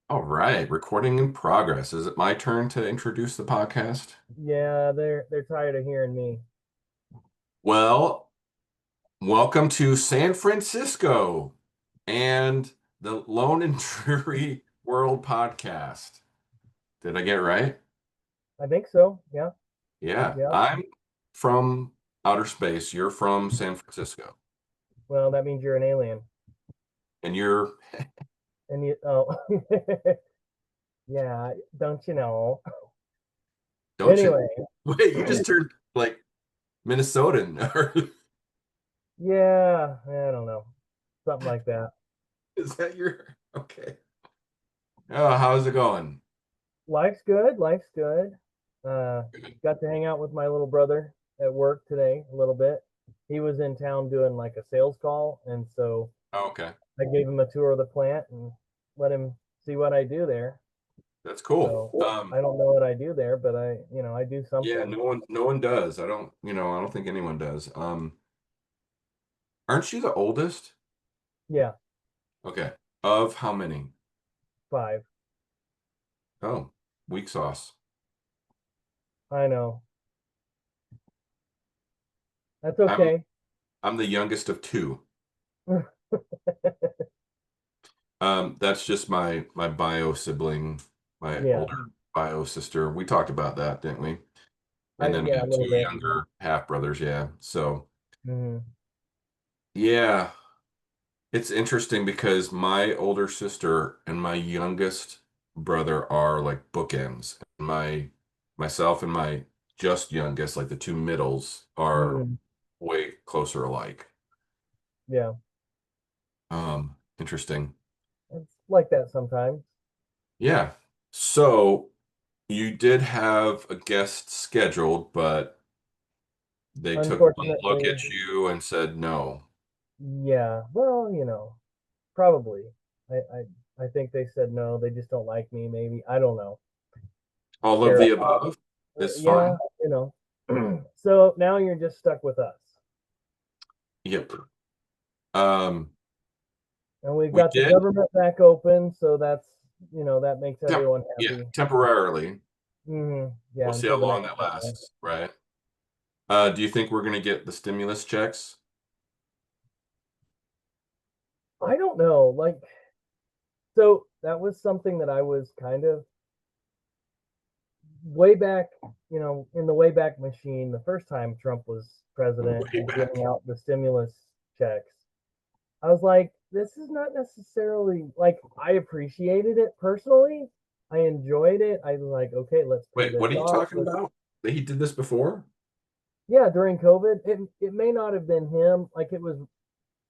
All right, recording in progress. Is it my turn to introduce the podcast? Yeah, they're tired of hearing me. Well, welcome to San Francisco and the Lone and Dreary World podcast. Did I get it right? I think so. Yeah, Yeah, yeah. I'm from outer space. You're from San Francisco, Well, that means you're an alien. and you're, And you oh yeah, don't you know? don't you? Anyway, Wait, you just turned like Minnesotan. yeah, I don't know. Something like that. Is that your? Okay. Oh, how's it going? Life's good, life's good. Uh got to hang out with my little brother at work today a little bit. He was in town doing like a sales call, and so Oh, okay, I gave him a tour of the plant and let him see what I do there. that's cool. So I don't know what I do there, but I do Yeah, something. no one does. I don't think anyone does. Aren't you the oldest? Yeah, Okay. Of how many? 5. Oh, weak sauce. I know. That's I'm okay. I'm the youngest of two. That's just my bio sibling, my Yeah, older bio sister. We talked about that, didn't we? I And then we yeah, a have little two bit. younger half brothers, yeah. So Hmm. yeah, it's interesting because my older sister and my youngest brother are like bookends. Myself and my just youngest, like the two middles, are Hmm. way closer alike. Yeah, Interesting. it's like that sometimes. Yeah. So you did have a guest scheduled, but they took one look Unfortunately, at you and said no. yeah. Well, probably. I, I think they said no. They just don't like me. Maybe I don't know. All of They're the above is yeah, fine. you know. So now you're just stuck with us, Yep. Um, and we've we got the did. government back open, so that makes everyone Yeah, happy. temporarily. Yeah, We'll see how until the long next that shutdown. lasts, right? Do you think we're going to get the stimulus checks? I don't know. So that was something that I was kind of way back, in the way back machine, the first time Trump was president Way and giving back. out the stimulus checks. I was like, this is not necessarily like I appreciated it personally. I enjoyed it. I was like, okay, let's pay Wait, what this are you off. talking about? That he did this before? Yeah, during COVID, it may not have been him. Like it was,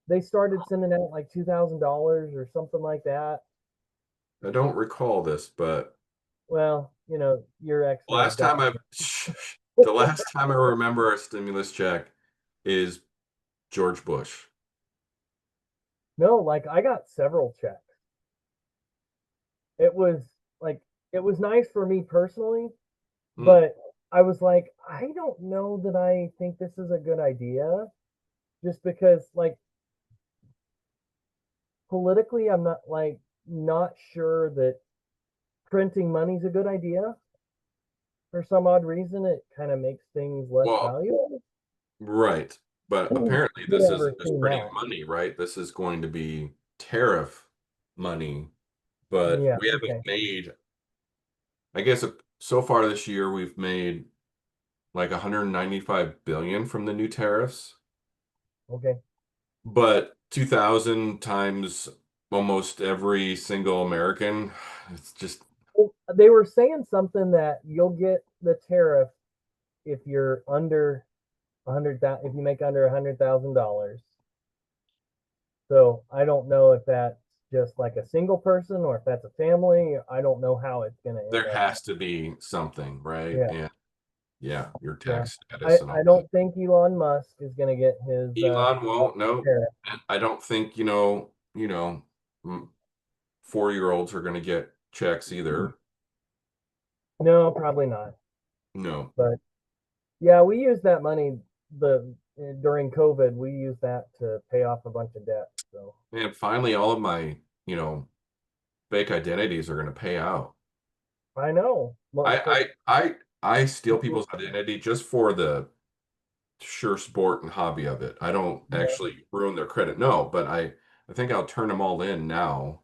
they started sending out like $2,000 or something like that. I don't recall this, but Well, your ex may have last done time I've the last time I remember a stimulus check is George Bush. No, like I got several checks. It was like it was nice for me personally, Hmm. but I was like, I don't know that I think this is a good idea just because like politically I'm not sure that printing money's a good idea. For some odd reason it kind of makes things less Well, valuable. right. But apparently You've this never isn't just seen printing that. money, right? This is going to be tariff money, but Yeah, we haven't okay. made, I guess so far this year we've made like 195 billion from the new tariffs, Okay. but 2000 times almost every single American, it's just Well, they were saying something that you'll get the tariff if you're under 100,000, if you make under $100,000. So I don't know if that's just like a single person or if that's a family. I don't know how it's going to end there up. has to be something, right? Yeah, And yeah, your yeah. tax I, status and I all that. don't think Elon Musk is going to get his Elon won't, no. tariff. I don't think, m- 4-year-olds are going to get checks either. No, probably not. No. But yeah, we use that money during COVID. We use that to pay off a bunch of debt. So And finally, all of my, you know, fake identities are going to pay out. I know. Well, for I steal people, people's identity just for the sheer sport and hobby of it. I don't yeah, actually ruin their credit. No, but I think I'll turn them all in now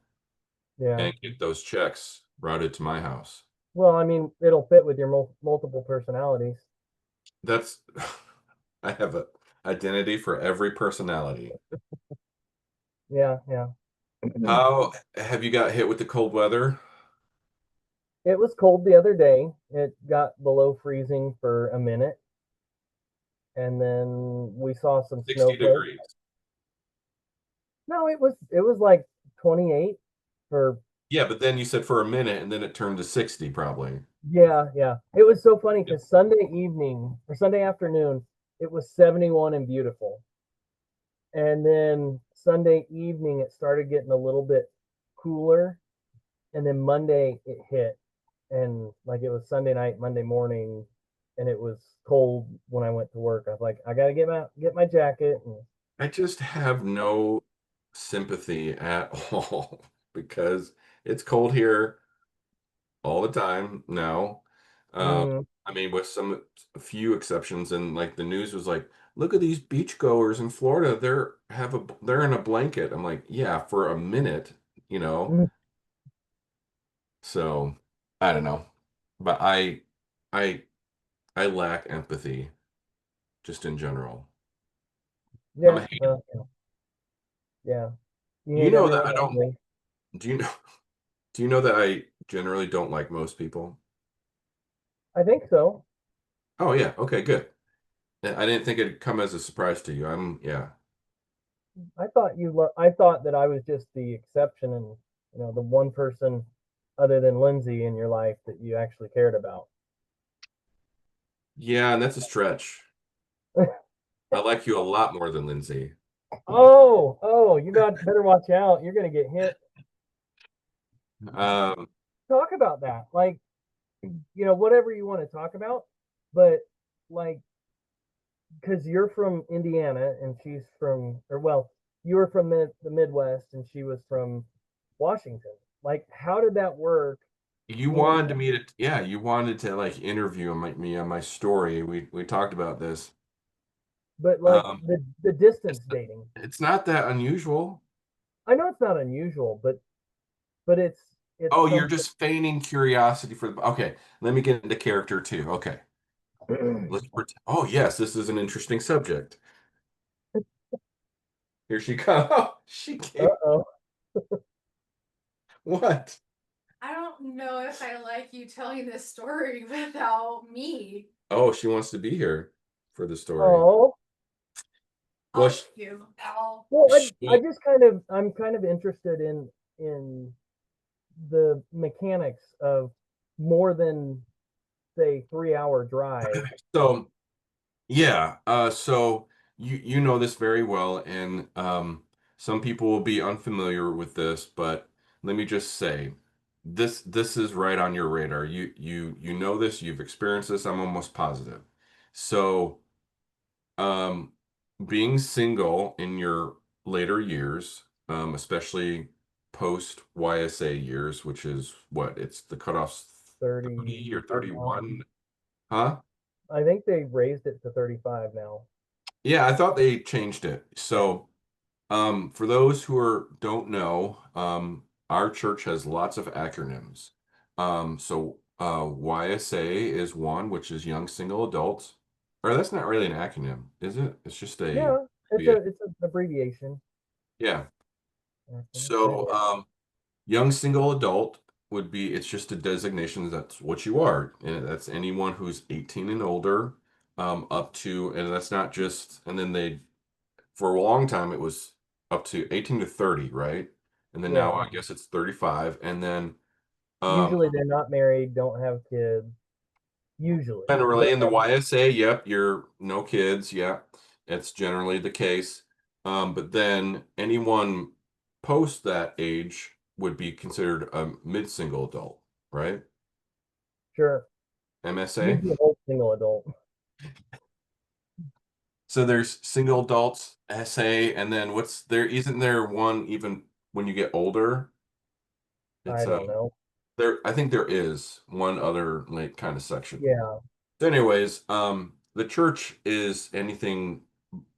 yeah. and get those checks routed to my house. Well, I mean, it'll fit with your multiple personalities. That's I have a identity for every personality. Yeah, yeah. How have you got hit with the cold weather? It was cold the other day. It got below freezing for a minute, and then we saw some 60 snowflakes. degrees. No, it was like 28 for Yeah, but then you said for a minute and then it turned to 60 probably. yeah, yeah. It was so funny because Sunday evening or Sunday afternoon, it was 71 and beautiful. And then Sunday evening, it started getting a little bit cooler. And then Monday, it hit. And like it was Sunday night, Monday morning, and it was cold when I went to work. I was like, I gotta get my jacket. And I just have no sympathy at all because it's cold here all the time now. mm, I mean, with a few exceptions, and like the news was like, look at these beachgoers in Florida. They're in a blanket. I'm like, yeah, for a minute, you know. mm, So I don't know, but I I lack empathy just in general. I'm yeah, a hater. yeah. You You hate know that everyone I don't. equally. Do you know? Do you know that I generally don't like most people? I think so. Oh yeah. Okay. Good. I didn't think it'd come as a surprise to you. Yeah. I thought that I was just the exception, and the one person other than Lindsay in your life that you actually cared about. Yeah, and that's a stretch. I like you a lot more than Lindsay. Oh, you got better watch out. You're gonna get hit. Um, Talk about that. Like, whatever you want to talk about, but like, because you're from Indiana and she's from, or well, you were from the Midwest and she was from Washington. Like, how did that work? you You know, wanted me to, yeah, you wanted to like interview me on my story. We talked about this. but like Um, the distance dating. it's not that unusual. I know it's not unusual, but it's Oh, you're something. just feigning curiosity for the. Okay, let me get into character too. Okay, let's pretend. Oh, yes, this is an interesting subject. Here she comes. Oh, she came. Uh-oh. What? I don't know if I like you telling this story without me. Oh, she wants to be here for the story. Oh. Well, I'll you. I'll. Well, I well, just I'm kind of interested in the mechanics of more than say 3 hour drive. so yeah, so you know this very well, and some people will be unfamiliar with this, but let me just say, this is right on your radar. You know this, you've experienced this. I'm almost positive. So, um, being single in your later years, especially post YSA years, which is what it's the cutoff's 30 or 30 now. 31, huh? I think they raised it to 35 now. Yeah, I thought they changed it. Yeah. So, for those who don't know, our church has lots of acronyms. YSA is one, which is Young Single Adults. Or that's not really an acronym, is it? It's just a Yeah, it's an abbreviation. yeah. I So, get it. young single adult would be, it's just a designation. That's what you are. And that's anyone who's 18 and older, up to, and that's not just, and then for a long time, it was up to 18 to 30, right? And then now Yeah. I guess it's 35. And then, um, Usually they're not married, don't have kids. Usually. It generally in the doesn't. YSA, yep, you're no kids. Yep. It's generally the case. But then anyone post that age would be considered a mid-single adult, right? Sure. MSA. Usually old single adult. So there's single adults, SA, and then isn't there one even when you get older? It's I don't know. there. I think there is one other like kind of section. Yeah, So anyways, the church is anything,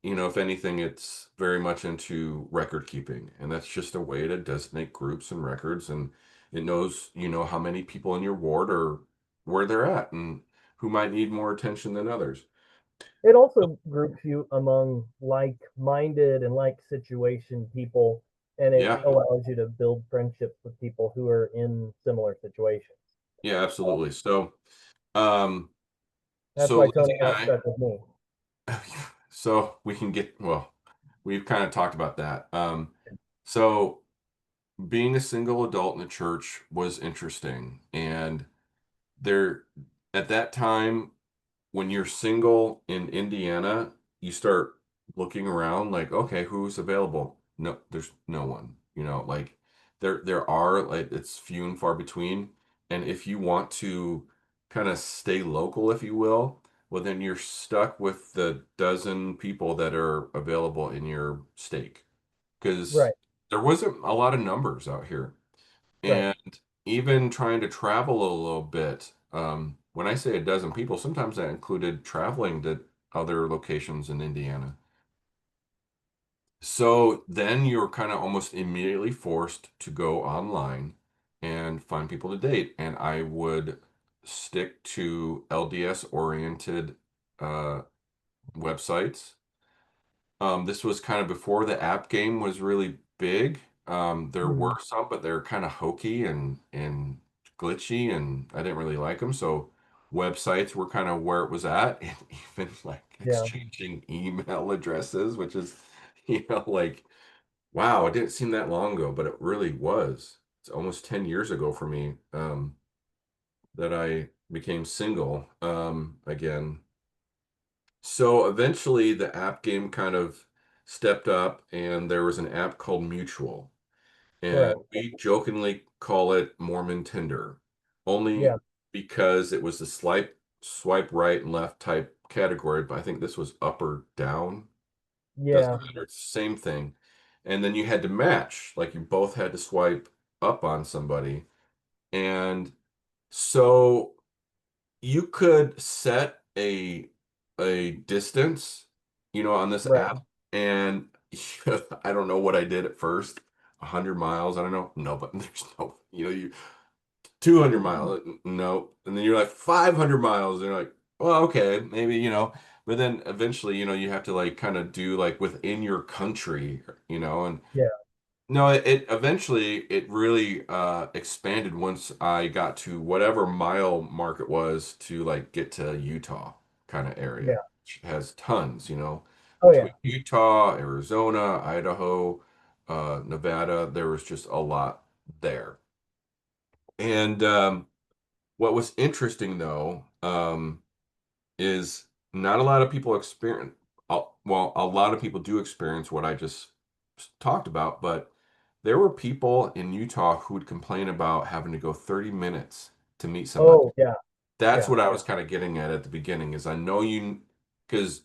if anything, it's very much into record keeping, and that's just a way to designate groups and records, and it knows, how many people in your ward are where they're at and who might need more attention than others. it also groups you among like-minded and like situation people, and it Yeah, allows you to build friendships with people who are in similar situations. yeah, absolutely. Um, That's so why Lindsay Tony and got stuck with me. so we can get, well, we've kind of talked about that. So being a single adult in the church was interesting, and there at that time when you're single in Indiana, you start looking around like, okay, who's available? No, there's no one. Like there are, like, it's few and far between. And if you want to kind of stay local, if you will, well, then you're stuck with the dozen people that are available in your stake because Right, there wasn't a lot of numbers out here. right. And even trying to travel a little bit, when I say a dozen people, sometimes that included traveling to other locations in Indiana. So then you're kind of almost immediately forced to go online and find people to date. And I would stick to LDS oriented uh, websites. This was kind of before the app game was really big. There Mm, were some, but they're kind of hokey and glitchy, and I didn't really like them. So websites were kind of where it was at, and even like yeah. exchanging email addresses, which is, like, wow, it didn't seem that long ago, but it really was. It's almost 10 years ago for me, that I became single, again. So eventually the app game kind of stepped up, and there was an app called Mutual. And Right. we jokingly call it Mormon Tinder, Yeah. only because it was the swipe right and left type category, but I think this was up or down. Doesn't Yeah. matter. It's the same thing. And then you had to match, like you both had to swipe up on somebody. And so you could set a distance, on this Right. app, and I don't know what I did at first. 100 miles, I don't know. No, but there's no, you 200 miles, no. And then you're like 500 miles, and you're like, well, okay, maybe, but then eventually, you have to like kind of do like within your country, and Yeah. no, it eventually it really expanded once I got to whatever mile mark it was to like get to Utah kind of area, Yeah. which has tons, Oh yeah. between Utah, Arizona, Idaho, Nevada, there was just a lot there. And what was interesting though, is not a lot of people experience, well, a lot of people do experience what I just talked about, but there were people in Utah who would complain about having to go 30 minutes to meet somebody. Oh yeah. That's Yeah. what I was kind of getting at the beginning is I know because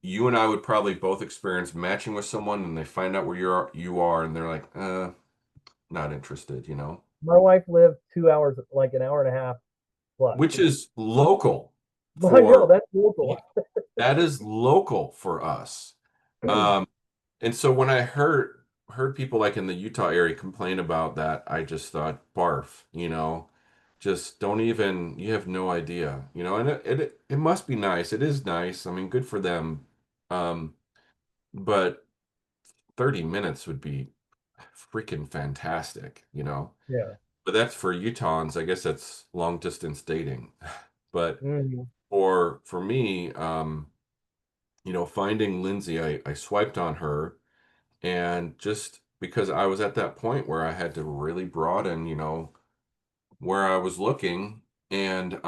you and I would probably both experience matching with someone and they find out where you are and they're like, not interested, My wife lived 2 hours, like an hour and a half plus. which is local I know for, that's local. that is local for us. Um, And so when I heard people like in the Utah area complain about that, I just thought, barf, just don't even, you have no idea, and it must be nice. It is nice. I mean, good for them. Um, but 30 minutes would be freaking fantastic, Yeah. But that's for Utahns. I guess that's long distance dating. But Hmm. for me, finding Lindsay, I swiped on her. And just because I was at that point where I had to really broaden, where I was looking, and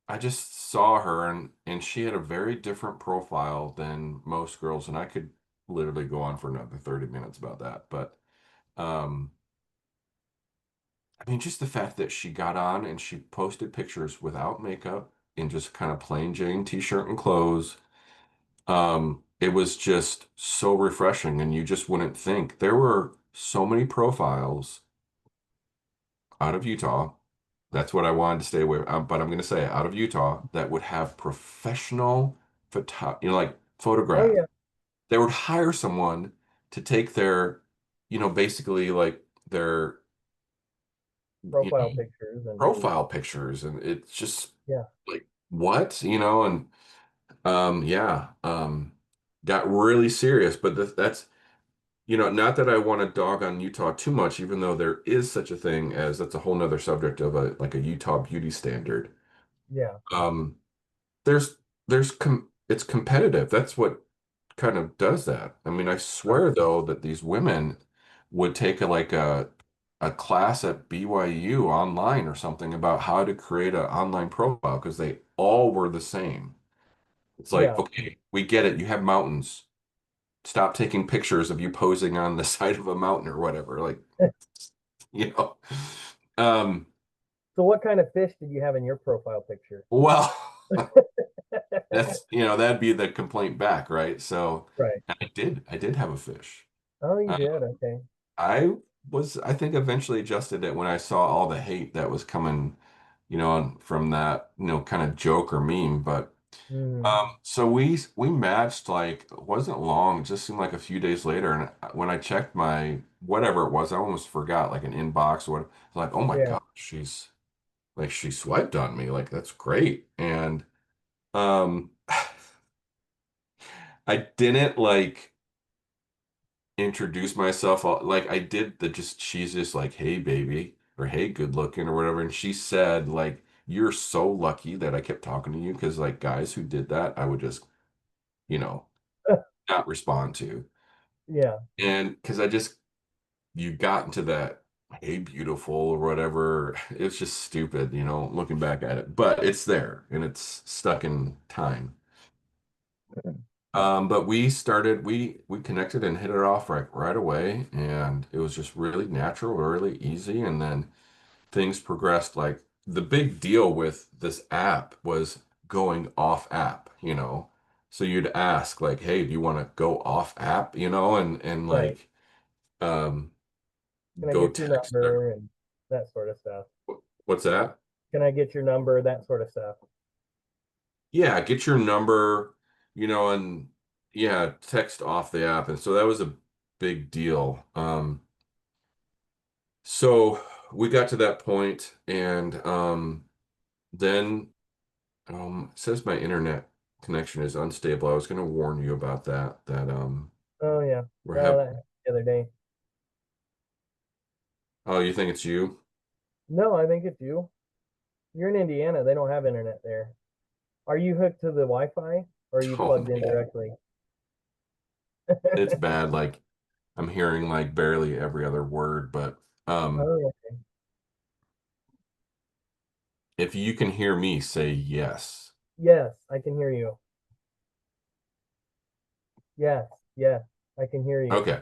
I just saw her, and she had a very different profile than most girls, and I could literally go on for another 30 minutes about that. But um I mean, just the fact that she got on and she posted pictures without makeup in just kind of plain Jane t-shirt and clothes. It was just so refreshing, and you just wouldn't think there were so many profiles out of Utah. That's what I wanted to stay away. But I'm going to say out of Utah that would have professional like Oh photograph. yeah, They would hire someone to take their, basically like their, you profile know, pictures and videos. profile pictures, and it's just Yeah, like what, and yeah, got really serious. But that's not that I want to dog on Utah too much, even though there is such a thing as that's a whole nother subject of a Utah beauty standard. yeah, Um, there's it's competitive. That's what kind of does that. I mean, I right. swear though that these women would take a class at BYU online or something about how to create an online profile because they all were the same. It's like, Yeah. okay, we get it. You have mountains. Stop taking pictures of you posing on the side of a mountain or whatever. Like, you know. Um, So what kind of fish did you have in your profile picture? well, that'd be the complaint back, right? So Right. I did have a fish. Oh, you Uh, did. Okay. I I think eventually adjusted it when I saw all the hate that was coming, from that, kind of joke or meme. But Hmm. so we matched like it wasn't long, it just seemed like a few days later. And when I checked my whatever it was, I almost forgot like an inbox or what. Like, oh my Yeah. God, she swiped on me. Like that's great. And um, I didn't like introduce myself like I did the just she's just like, hey baby, or hey good looking or whatever. And she said like, you're so lucky that I kept talking to you because like guys who did that I would just you know not respond to. Yeah. And because I just you got into that hey beautiful or whatever, it's just stupid, looking back at it, but it's there and it's stuck in time. But we connected and hit it off right away, and it was just really natural, really easy. And then things progressed. Like the big deal with this app was going off app. So you'd ask like, "Hey, do you want to go off app?" And Right. like um Can I go get your text her. number and that sort of stuff? What's that? Can I get your number? That sort of stuff. Yeah, get your number, and yeah, text off the app. And so that was a big deal. So we got to that point, and then it says my internet connection is unstable. I was going to warn you about that. That Oh yeah. we're Oh, having. that happened the other day. Oh, you think it's you? No, I think it's you. You're in Indiana. They don't have internet there. Are you hooked to the Wi-Fi or are you Oh plugged in man, directly? it's bad. Like I'm hearing like barely every other word. But um, Oh yeah. if you can hear me, say yes. Yes, I can hear you. Yes, yes, I can hear you. Okay.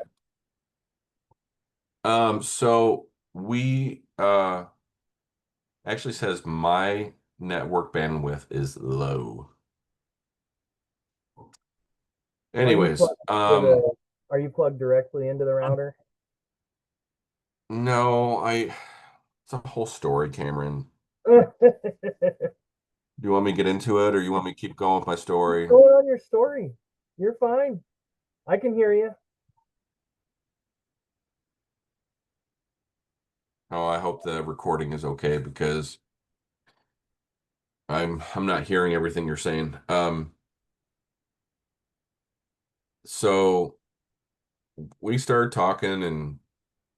So we actually says my network bandwidth is low. Are you Anyways, plugged to the? Are you plugged directly into the router? no, it's a whole story, Cameron. Go Do you want me to get into it or you want me to keep going with my story? on your story. You're fine. I can hear you. Oh, I hope the recording is okay because I'm not hearing everything you're saying. So we started talking and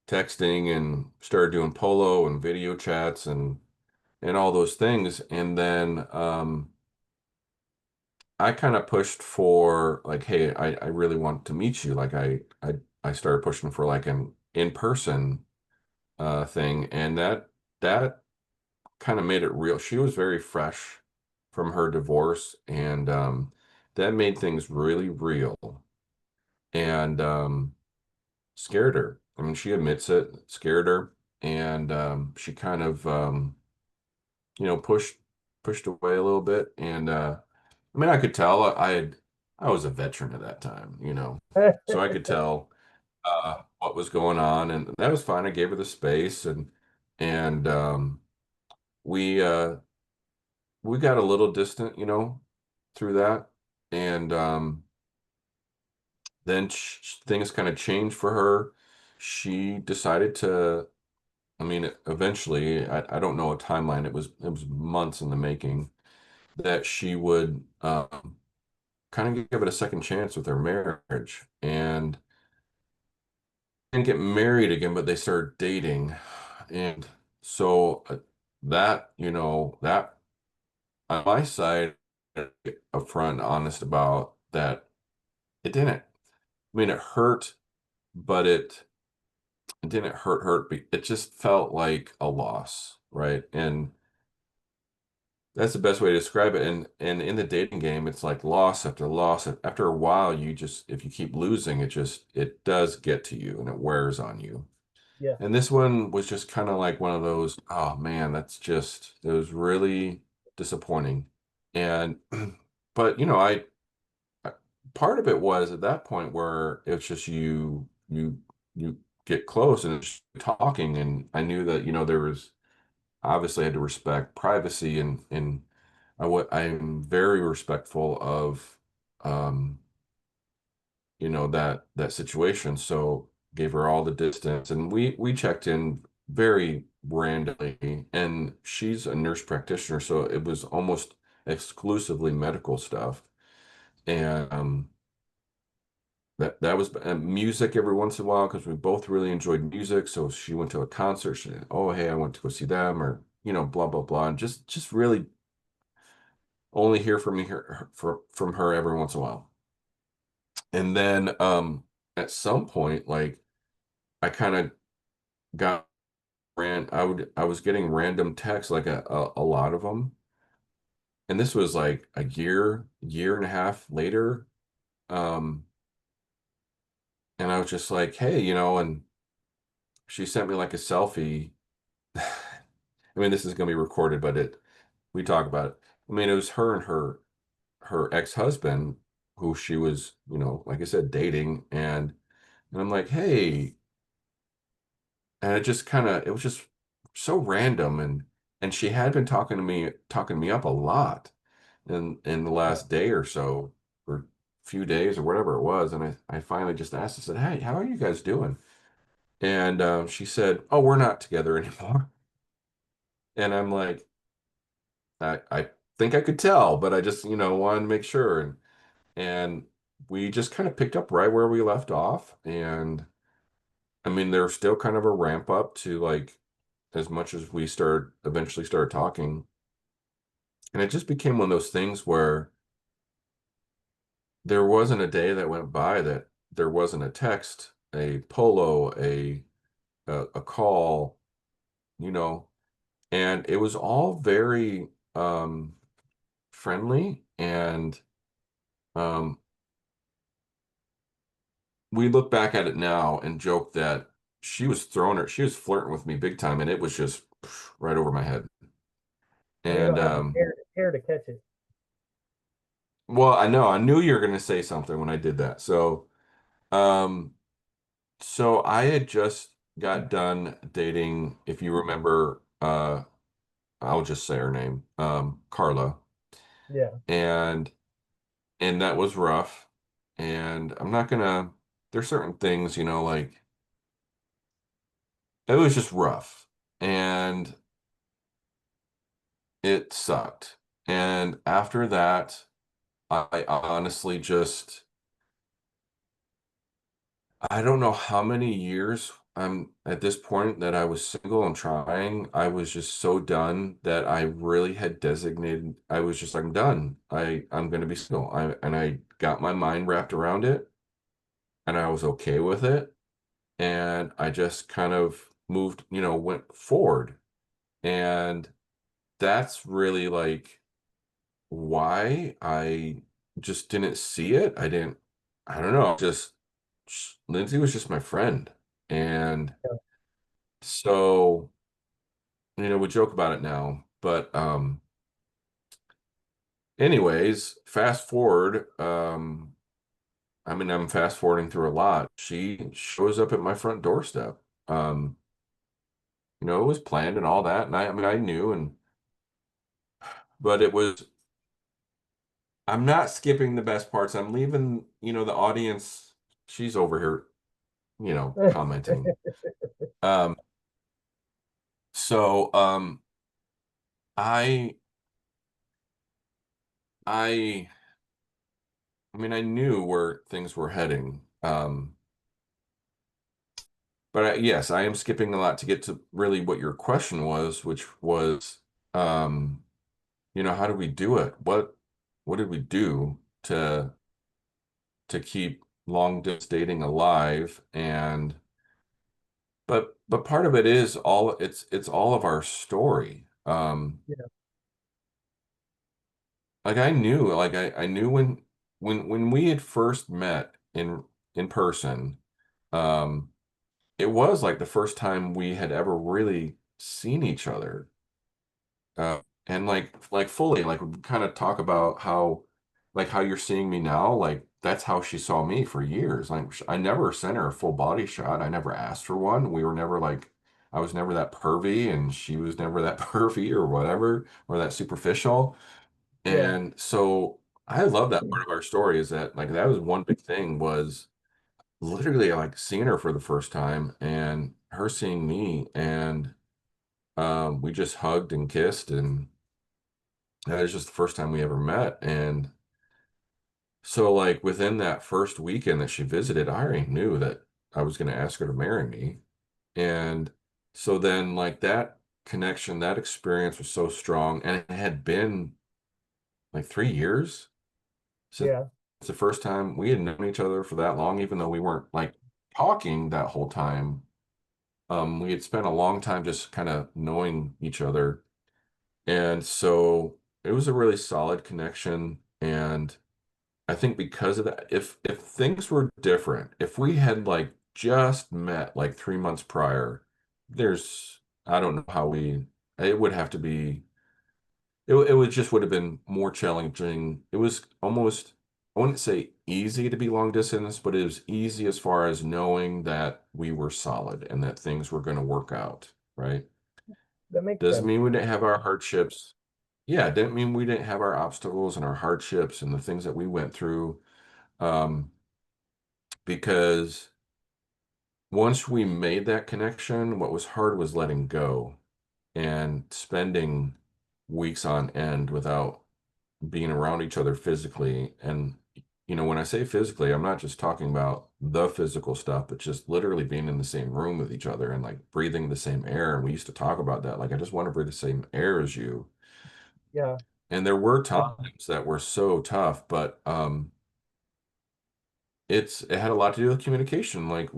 texting and started doing polo and video chats and all those things. And then I kind of pushed for like, hey, I really want to meet you. Like I started pushing for like an in-person thing, and that kind of made it real. She was very fresh from her divorce, and that made things really real and scared her. I mean, she admits it, scared her, and she kind of pushed away a little bit. And I mean, I could tell I was a veteran at that time, so I could tell what was going on, and that was fine. I gave her the space, and And we we got a little distant, through that. And then things kind of changed for her. She decided to, I mean, eventually, I don't know a timeline. It was months in the making that she would kind of give it a second chance with her marriage and didn't get married again, but they started dating. And so that, that on my side, upfront, and honest about that, it didn't. I mean, it hurt, but it didn't hurt. It just felt like a loss, right? And that's the best way to describe it. And in the dating game, it's like loss after loss. After a while, you just if you keep losing, it does get to you and it wears on you. Yeah. And this one was just kind of like one of those, oh man, it was really disappointing. And but I part of it was at that point where it's just you get close and it's talking, and I knew that, there was obviously I had to respect privacy, and I'm very respectful of um that situation. So gave her all the distance, and we checked in very randomly, and she's a nurse practitioner, so it was almost exclusively medical stuff. And that was music every once in a while because we both really enjoyed music. So she went to a concert. She said, "Oh, hey, I went to go see them," or blah blah blah, and just really only hear from me from her every once in a while. And then at some point, like I kind of got I was getting random texts, like a lot of them, and this was like a year and a half later. Um, and I was just like, hey, and she sent me like a selfie. I mean, this is going to be recorded, but we talk about it. I mean, it was her and her ex-husband who she was, like I said, dating, and I'm like, hey, and it was just so random, and she had been talking me up a lot in the Yeah. last day or so, or few days or whatever it was, and I finally just asked, I said, hey, how are you guys doing? And she said, oh, we're not together anymore. And I'm like, I think I could tell, but I just, wanted to make sure. And we just kind of picked up right where we left off. And I mean, there's still kind of a ramp up to like as much as we eventually started talking. And it just became one of those things where there wasn't a day that went by that there wasn't a text, a polo, a call, you know, and it was all very friendly. And um we look back at it now and joke that she was flirting with me big time, and it was just right over my head. Well, you And don't have the hair to catch it. well, I knew you were going to say something when I did that. Um, so I had just got done dating, if you remember, I'll just say her name, Carla, Yeah. and that was rough. And I'm not gonna. There's certain things, like it was just rough, and it sucked. And after that, I honestly just, I don't know how many years I'm at this point that I was single and trying. I was just so done that I really had designated, I was just like, I'm done. I'm going to be single. And I got my mind wrapped around it, and I was okay with it. And I just kind of moved, went forward. And that's really like why I just didn't see it. I don't know, Lindsay was just my friend. And Yeah. so, we joke about it now, but anyways, fast forward, I mean, I'm fast forwarding through a lot. She shows up at my front doorstep. Um, it was planned and all that. And I mean, I knew, but I'm not skipping the best parts. I'm leaving, the audience. She's over here, commenting. Um, so, I, I, I mean, I knew where things were heading. But yes, I am skipping a lot to get to really what your question was, which was, um, how do we do it? What did we do to keep long distance dating alive? And but part of it is it's all of our story. Yeah, Like I knew, like I knew when we had first met in person, um, it was like the first time we had ever really seen each other. And like fully, like we kind of talk about how you're seeing me now, like that's how she saw me for years. Like I never sent her a full body shot. I never asked for one. We were never like I was never that pervy and she was never that pervy or whatever or that superficial. yeah, And so I love that part of our story is that like that was one big thing was literally like seeing her for the first time and her seeing me and we just hugged and kissed and that was just the first time we ever met. And so, like, within that first weekend that she visited, I already knew that I was going to ask her to marry me. And so then, like, that connection, that experience was so strong. And it had been like 3 years since yeah, the first time we had known each other for that long, even though we weren't like talking that whole time. We had spent a long time just kind of knowing each other. And so it was a really solid connection. And I think because of that, if things were different, if we had like just met like 3 months prior, I don't know how it would have to be, it would just would have been more challenging. It was almost, I wouldn't say easy to be long distance, but it was easy as far as knowing that we were solid and that things were going to work out, right? that makes Doesn't sense. mean we didn't have our hardships. Yeah, it didn't mean we didn't have our obstacles and our hardships and the things that we went through. Um, because once we made that connection, what was hard was letting go and spending weeks on end without being around each other physically. And, when I say physically, I'm not just talking about the physical stuff, but just literally being in the same room with each other and like breathing the same air. And we used to talk about that. Like, I just want to breathe the same air as you. Yeah, And there were I, times that were so tough, but it had a lot to do with communication. Like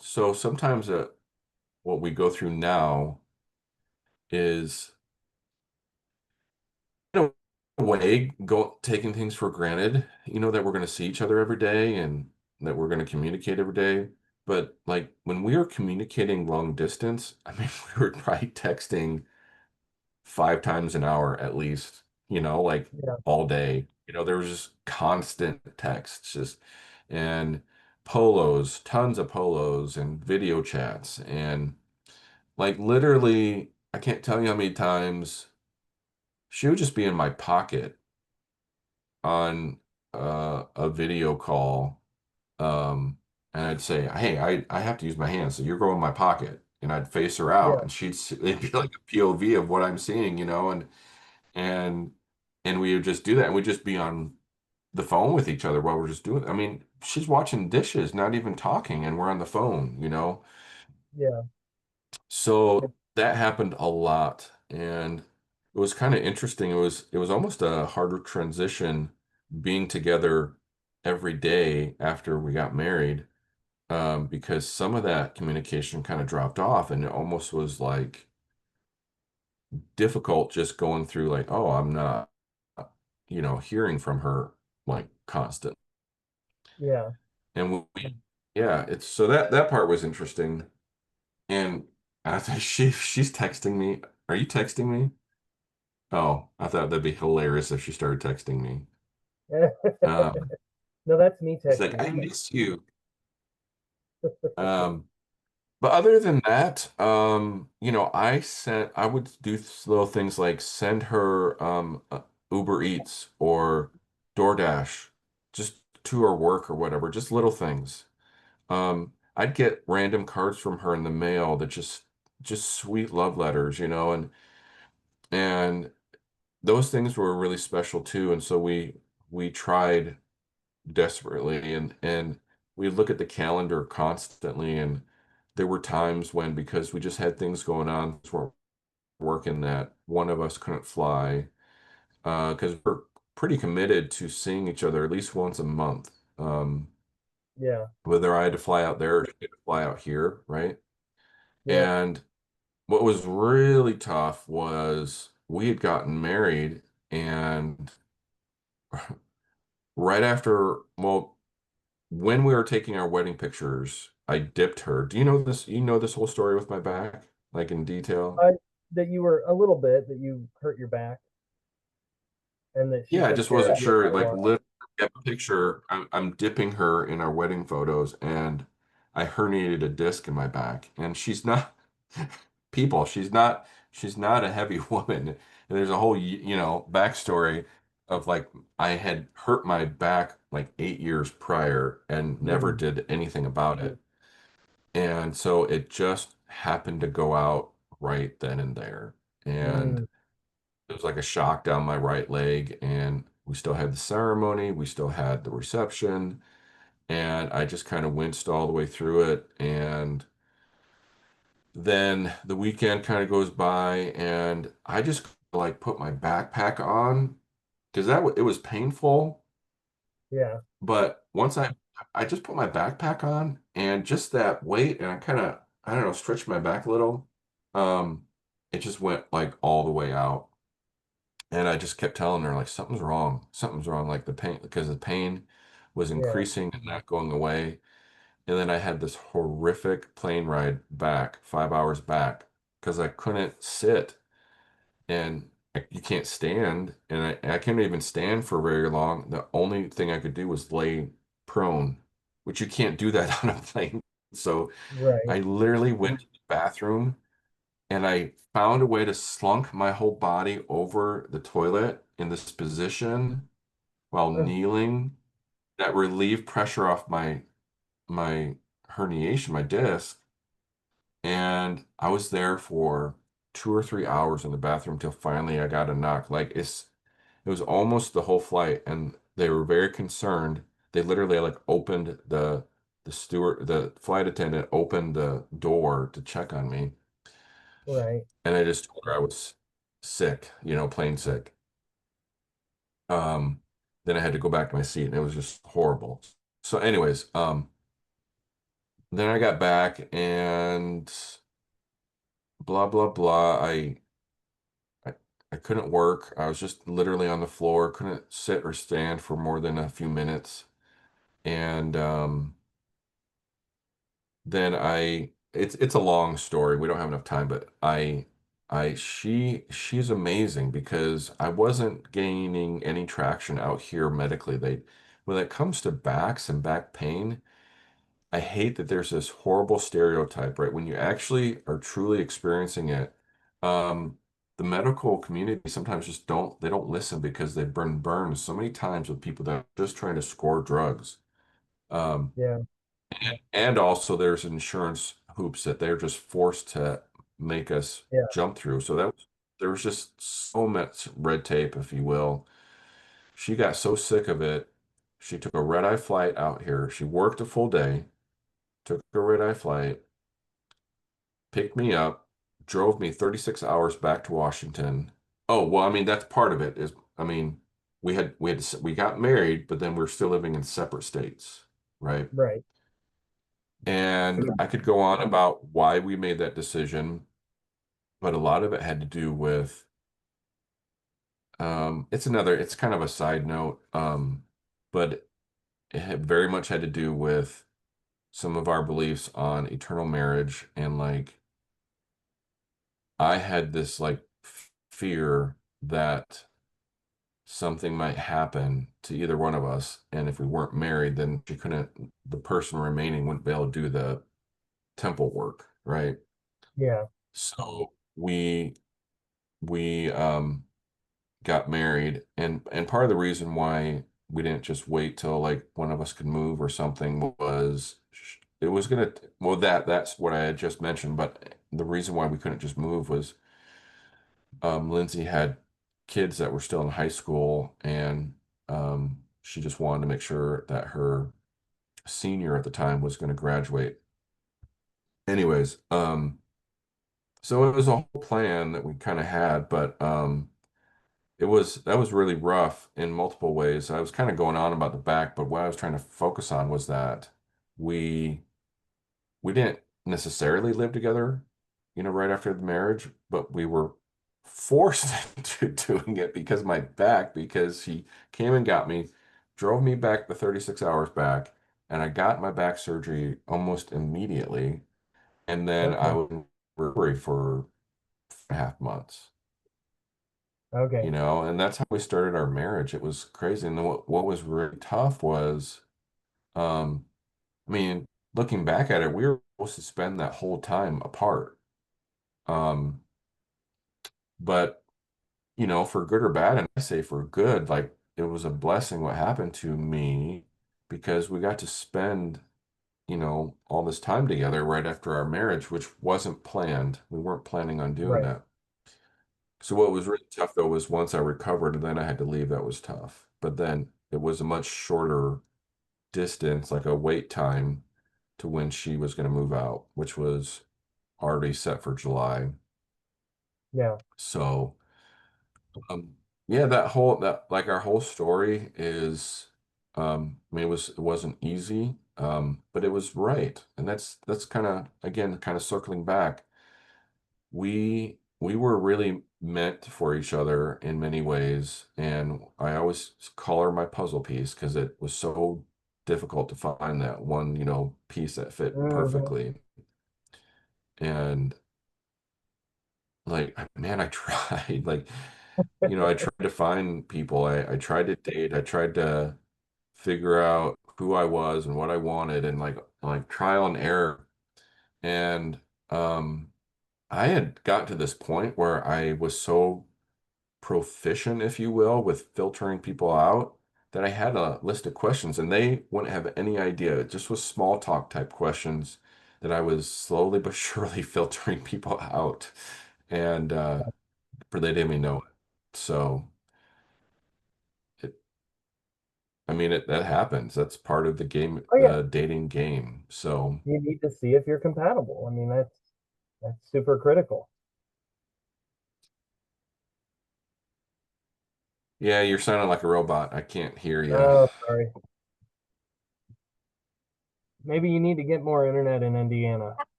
so sometimes what we go through now is in a way taking things for granted, that we're going to see each other every day and that we're going to communicate every day. But like when we were communicating long distance, I mean, we were probably texting 5 times an hour at least, like yeah, all day. There was just constant texts, just and polos, tons of polos and video chats and like literally, I can't tell you how many times she would just be in my pocket on a video call. And I'd say, "Hey, I have to use my hands, so you're going in my pocket." And I'd face her out, yeah, and it'd be like a POV of what I'm seeing, and and we would just do that, and we'd just be on the phone with each other while we're just doing it. I mean, she's washing dishes, not even talking, and we're on the phone. yeah, So that happened a lot, and it was kind of interesting. It was almost a harder transition being together every day after we got married, because some of that communication kind of dropped off, and it almost was like difficult just going through like, oh, I'm not, hearing from her like constant. yeah. And yeah, it's so that part was interesting. And I think she's texting me. Are you texting me? Oh, I thought that'd be hilarious if she started texting me. Um, No, that's me it's like, texting I you. miss you. Um, But other than that, I would do little things like send her Uber Eats or DoorDash just to her work or whatever, just little things. I'd get random cards from her in the mail that just sweet love letters, and those things were really special too. And so we tried desperately, and we look at the calendar constantly, and there were times when, because we just had things going on, we're working, that one of us couldn't fly, because we're pretty committed to seeing each other at least once a month, Yeah. whether I had to fly out there or she had to fly out here, right? Yep. And what was really tough was we had gotten married, and right after, well, when we were taking our wedding pictures, I dipped her. Do you know this? You know this whole story with my back, like in detail? I that you were a little bit that you hurt your back and that she Yeah, I took just care of wasn't you sure. for a Like, while. literally, at the picture, I'm dipping her in our wedding photos, and I herniated a disc in my back. And she's not, people, she's not a heavy woman. And there's a whole, backstory of, like, I had hurt my back like 8 years prior and never Mm, did anything about it. And so it just happened to go out right then and there. And mm, it was like a shock down my right leg. And we still had the ceremony, we still had the reception. And I just kind of winced all the way through it. And then the weekend kind of goes by, and I just like put my backpack on because it was painful. yeah. But once I just put my backpack on, and just that weight, and I kind of, I don't know, stretched my back a little. Um, it just went like all the way out. And I just kept telling her, like, something's wrong. Something's wrong. Like, the pain, because the pain was Yeah. increasing and not going away. And then I had this horrific plane ride back, 5 hours back, because I couldn't sit, and you can't stand, and I couldn't even stand for very long. The only thing I could do was lay prone, which you can't do that on a plane. So Right. I literally went to the bathroom, and I found a way to slunk my whole body over the toilet in this position while Uh, kneeling, that relieved pressure off my herniation, my disc. And I was there for 2 or 3 hours in the bathroom till finally I got a knock. Like, it was almost the whole flight, and they were very concerned. They literally like opened the flight attendant opened the door to check on me, right. and I just told her I was sick, plain sick. Um, then I had to go back to my seat, and it was just horrible. So, anyways, then I got back, and blah blah blah. I I couldn't work. I was just literally on the floor, couldn't sit or stand for more than a few minutes. And then it's a long story. We don't have enough time, but she's amazing because I wasn't gaining any traction out here medically. When it comes to backs and back pain, I hate that there's this horrible stereotype, right? When you actually are truly experiencing it, um, the medical community sometimes just they don't listen because they've been burned so many times with people that are just trying to score drugs. Um, Yeah. and also there's insurance hoops that they're just forced to make us Yeah. jump through. So there was just so much red tape, if you will. She got so sick of it. She took a red-eye flight out here. She worked a full day, took a red-eye flight, picked me up, drove me 36 hours back to Washington. Oh, well, I mean, that's part of it is, I mean, we got married, but then we're still living in separate states, right? Right. And I could go on about why we made that decision, but a lot of it had to do with, it's kind of a side note, but it had very much had to do with some of our beliefs on eternal marriage. And like, I had this like fear that something might happen to either one of us, and if we weren't married, then the person remaining wouldn't be able to do temple work, right? Yeah. So we got married, and part of the reason why we didn't just wait till like one of us could move or something was it was gonna, well, that's what I had just mentioned, but the reason why we couldn't just move was Lindsay had kids that were still in high school, and she just wanted to make sure that her senior at the time was going to graduate. Anyways, so it was a whole plan that we kind of had, but that was really rough in multiple ways. I was kind of going on about the back, but what I was trying to focus on was that we we didn't necessarily live together, right after the marriage, but we were forced into doing it because of my back, because he came and got me, drove me back the 36 hours back, and I got my back surgery almost immediately. And then I Okay. was in recovery for 4.5 months, Okay. and that's how we started our marriage. It was crazy. And then what was really tough was, um, I mean, looking back at it, we were supposed to spend that whole time apart. Um, but for good or bad, and I say for good, like it was a blessing what happened to me, because we got to spend, all this time together right after our marriage, which wasn't planned. We weren't planning on doing Right. that. So what was really tough though was once I recovered and then I had to leave, that was tough. But then it was a much shorter distance, like a wait time to when she was going to move out, which was already set for July. Yeah. So, um, yeah, that like our whole story is, I mean, it wasn't easy, but it was right. And that's kind of, again, kind of circling back. We were really meant for each other in many ways, and I always call her my puzzle piece because it was so difficult to find that one, piece that fit Hmm. perfectly. And like, man, I tried, like, I tried to find people. I tried to date. I tried to figure out who I was and what I wanted, and like trial and error. And I had got to this point where I was so proficient, if you will, with filtering people out, that I had a list of questions and they wouldn't have any idea. It just was small talk type questions that I was slowly but surely filtering people out. And for they didn't even know it. So it, I mean, that happens. That's part of the game, Oh yeah. the dating game. So You need to see if you're compatible. I mean, that's super critical. yeah, you're sounding like a robot. I can't hear you. Oh, sorry. Maybe you need to get more internet in Indiana.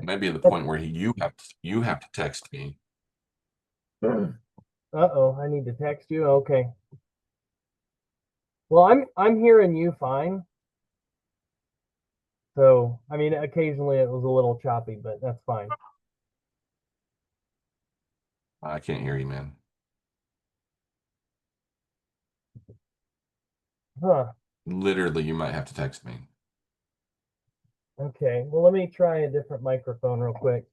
Maybe at the point where you have to text me. Uh-oh, I need to text you. Okay. Well, I'm hearing you fine. So, I mean, occasionally it was a little choppy, but that's fine. I can't hear you, man. Huh. Literally, you might have to text me. Okay. Well, let me try a different microphone real quick.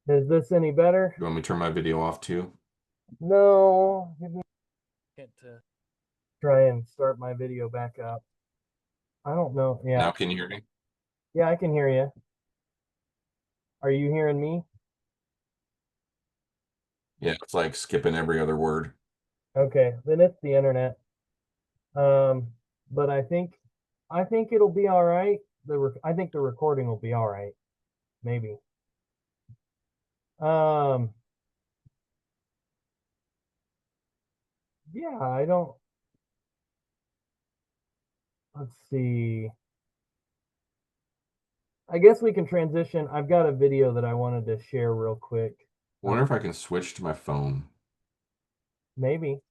Is this any better? You want me to turn my video off too? No. Give me a second to try and start my video back up. I don't know. Yeah. Now can you hear me? Yeah, I can hear you. Are you hearing me? Yeah, it's like skipping every other word. Okay. Then it's the internet. Um, but I think it'll be all right. I think the recording will be all right. Maybe. Um, yeah, I don't. Let's see. I guess we can transition. I've got a video that I wanted to share real quick. I wonder if I can switch to my phone. Maybe.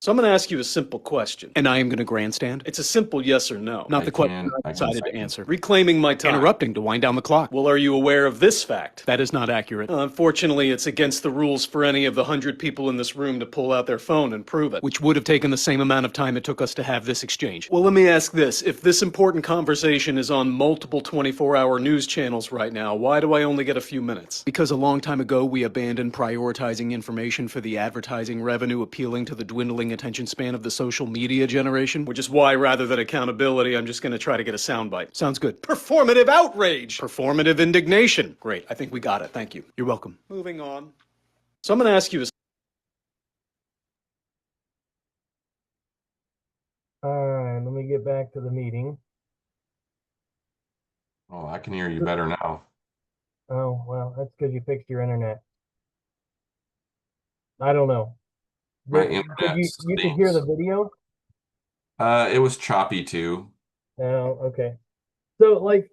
So I'm going to ask you a simple question, and I am going to grandstand. It's a simple yes or no, not I the question can, I I can decided to see. answer. Reclaiming my time, interrupting to wind down the clock. Well, are you aware of this fact? That is not accurate. Unfortunately, it's against the rules for any of the 100 people in this room to pull out their phone and prove it, which would have taken the same amount of time it took us to have this exchange. Well, let me ask this. If this important conversation is on multiple 24-hour news channels right now, why do I only get a few minutes? Because a long time ago, we abandoned prioritizing information for the advertising revenue appealing to the dwindling attention span of the social media generation, which is why, rather than accountability, I'm just going to try to get a soundbite. Sounds good. Performative outrage. Performative indignation. Great. I think we got it. Thank you. You're welcome. Moving on. So I'm going to ask you a All right, let me get back to the meeting. Oh, I can hear you better now. Oh, well, that's because you fixed your internet. I don't know. My Could internet you could hear the stinks. video? It was choppy too. Oh, okay. So like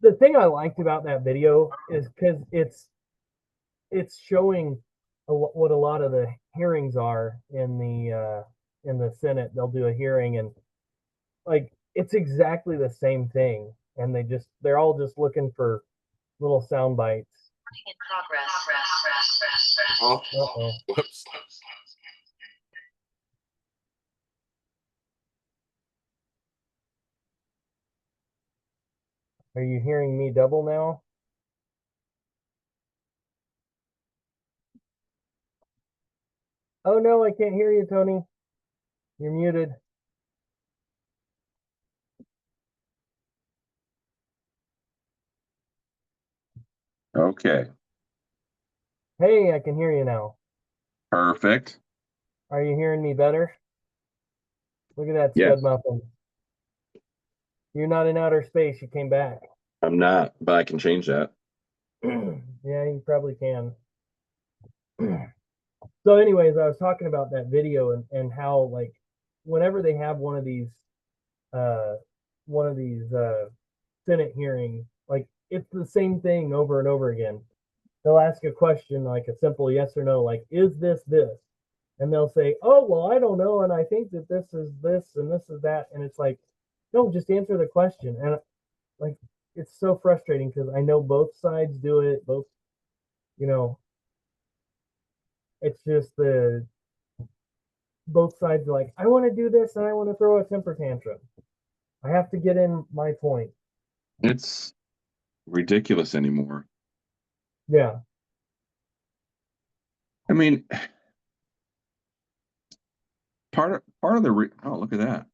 the thing I liked about that video is because it's showing what a lot of the hearings are in the Senate. They'll do a hearing and like it's exactly the same thing, and they're all just looking for little sound bites. In progress. Oh, Uh-oh. whoops. Are you hearing me double now? Oh no, I can't hear you, Tony. You're muted. Okay, Hey, I can hear you now. perfect. Are you hearing me better? Look at that Yes, stud muffin. You're not in outer space. You came back. I'm not, but I can change that. Yeah, you probably can. So, anyways, I was talking about that video and how like whenever they have uh one of these Senate hearings, like it's the same thing over and over again. They'll ask a question like a simple yes or no, like, is this this? And they'll say, oh, well, I don't know. And I think that this is this and this is that. And it's like, no, just answer the question. And like, it's so frustrating because I know both sides do it. Both, you know, it's just both sides are like, I want to do this and I want to throw a temper tantrum. I have to get in my point. It's ridiculous anymore. Yeah. I mean, part of the oh, look at that.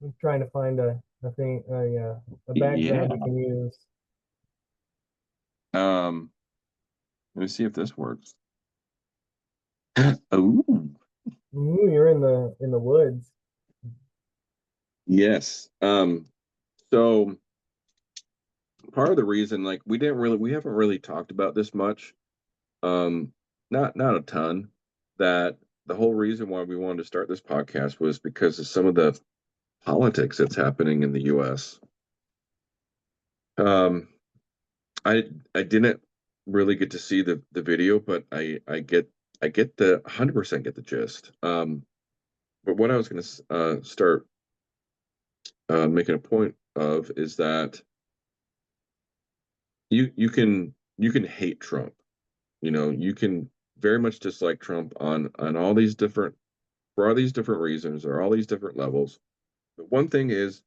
I'm trying to find a thing, a Yeah. background we can use. Um, let me see if this works. Oh, Ooh, you're in the woods. yes. So part of the reason, like, we haven't really talked about this much, um, not a ton, that the whole reason why we wanted to start this podcast was because of some of the politics that's happening in the US. Um, I didn't really get to see the video, but I get the 100% get the gist. But what I was going to start making a point of is that you can hate Trump. You know, you can very much dislike Trump on all these different for all these different reasons or all these different levels. But one thing is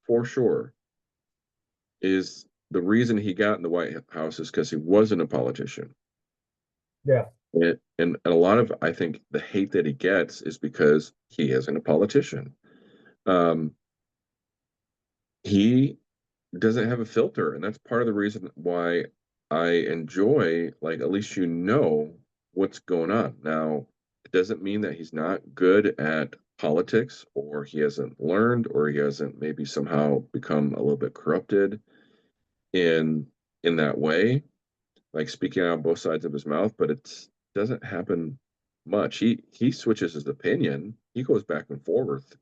for sure is the reason he got in the White House is because he wasn't a politician. Yeah. And a lot of I think the hate that he gets is because he isn't a politician. Um, he doesn't have a filter, and that's part of the reason why I enjoy like at least you know what's going on. Now, it doesn't mean that he's not good at politics or he hasn't learned or he hasn't maybe somehow become a little bit corrupted in that way, like speaking out of both sides of his mouth, but it doesn't happen much. He switches his opinion. He goes back and forth.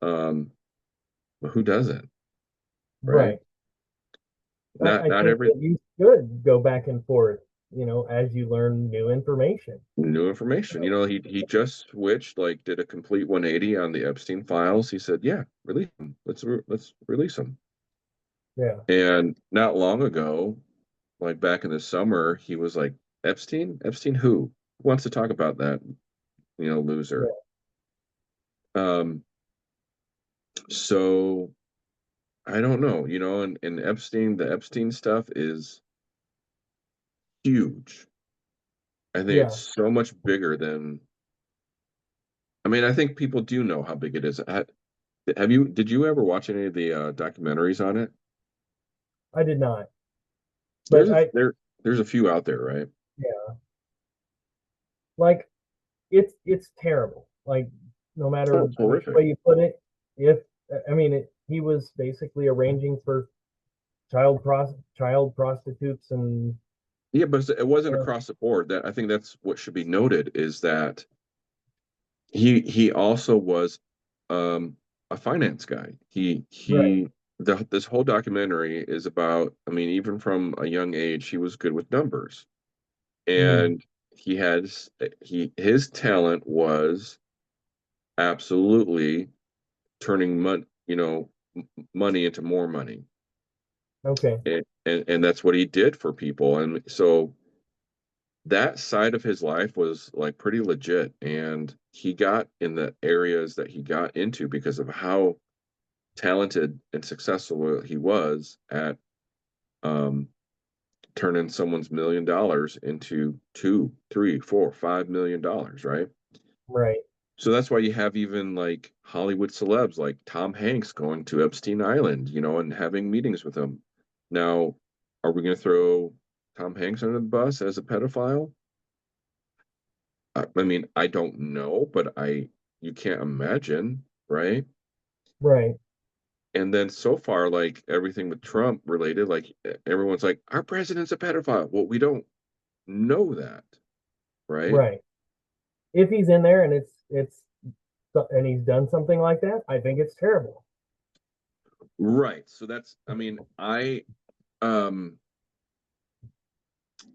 But who doesn't, right? Right. Not I not think every that you should go back and forth. as you learn new information. New information. He just switched, like, did a complete 180 on the Epstein files. He said, "Yeah, release him. Let's release him." Yeah, And not long ago, like back in the summer, he was like, "Epstein? Epstein who? Who wants to talk about that, loser?" yeah, Um, so I don't know, and the Epstein stuff is huge. I think it's yeah. so much bigger than, I mean, I think people do know how big it is. Did you ever watch any of the documentaries on it? I did not, There's but a there's a few out there, right? yeah, like it's terrible. Like no matter Oh, it's which horrific. way you put it, if I mean he was basically arranging for child prostitutes and Yeah, but it wasn't uh, across the board. That I think that's what should be noted is that he also was a finance guy. right. This whole documentary is about, I mean, even from a young age, he was good with numbers. Mm, And he had his talent was absolutely turning money into more money. okay. And that's what he did for people. And so that side of his life was like pretty legit, and he got in the areas that he got into because of how talented and successful he was at um, turning someone's $1 million into two, three, four, $5 million, right? Right. So that's why you have even like Hollywood celebs like Tom Hanks going to Epstein Island, and having meetings with him. Now, are we going to throw Tom Hanks under the bus as a pedophile? I mean, I don't know, but you can't imagine, right? Right. And then so far, like everything with Trump related, like everyone's like, our president's a pedophile. Well, we don't know that, right? Right. If he's in there and and he's done something like that, I think it's terrible. Right. So I mean, um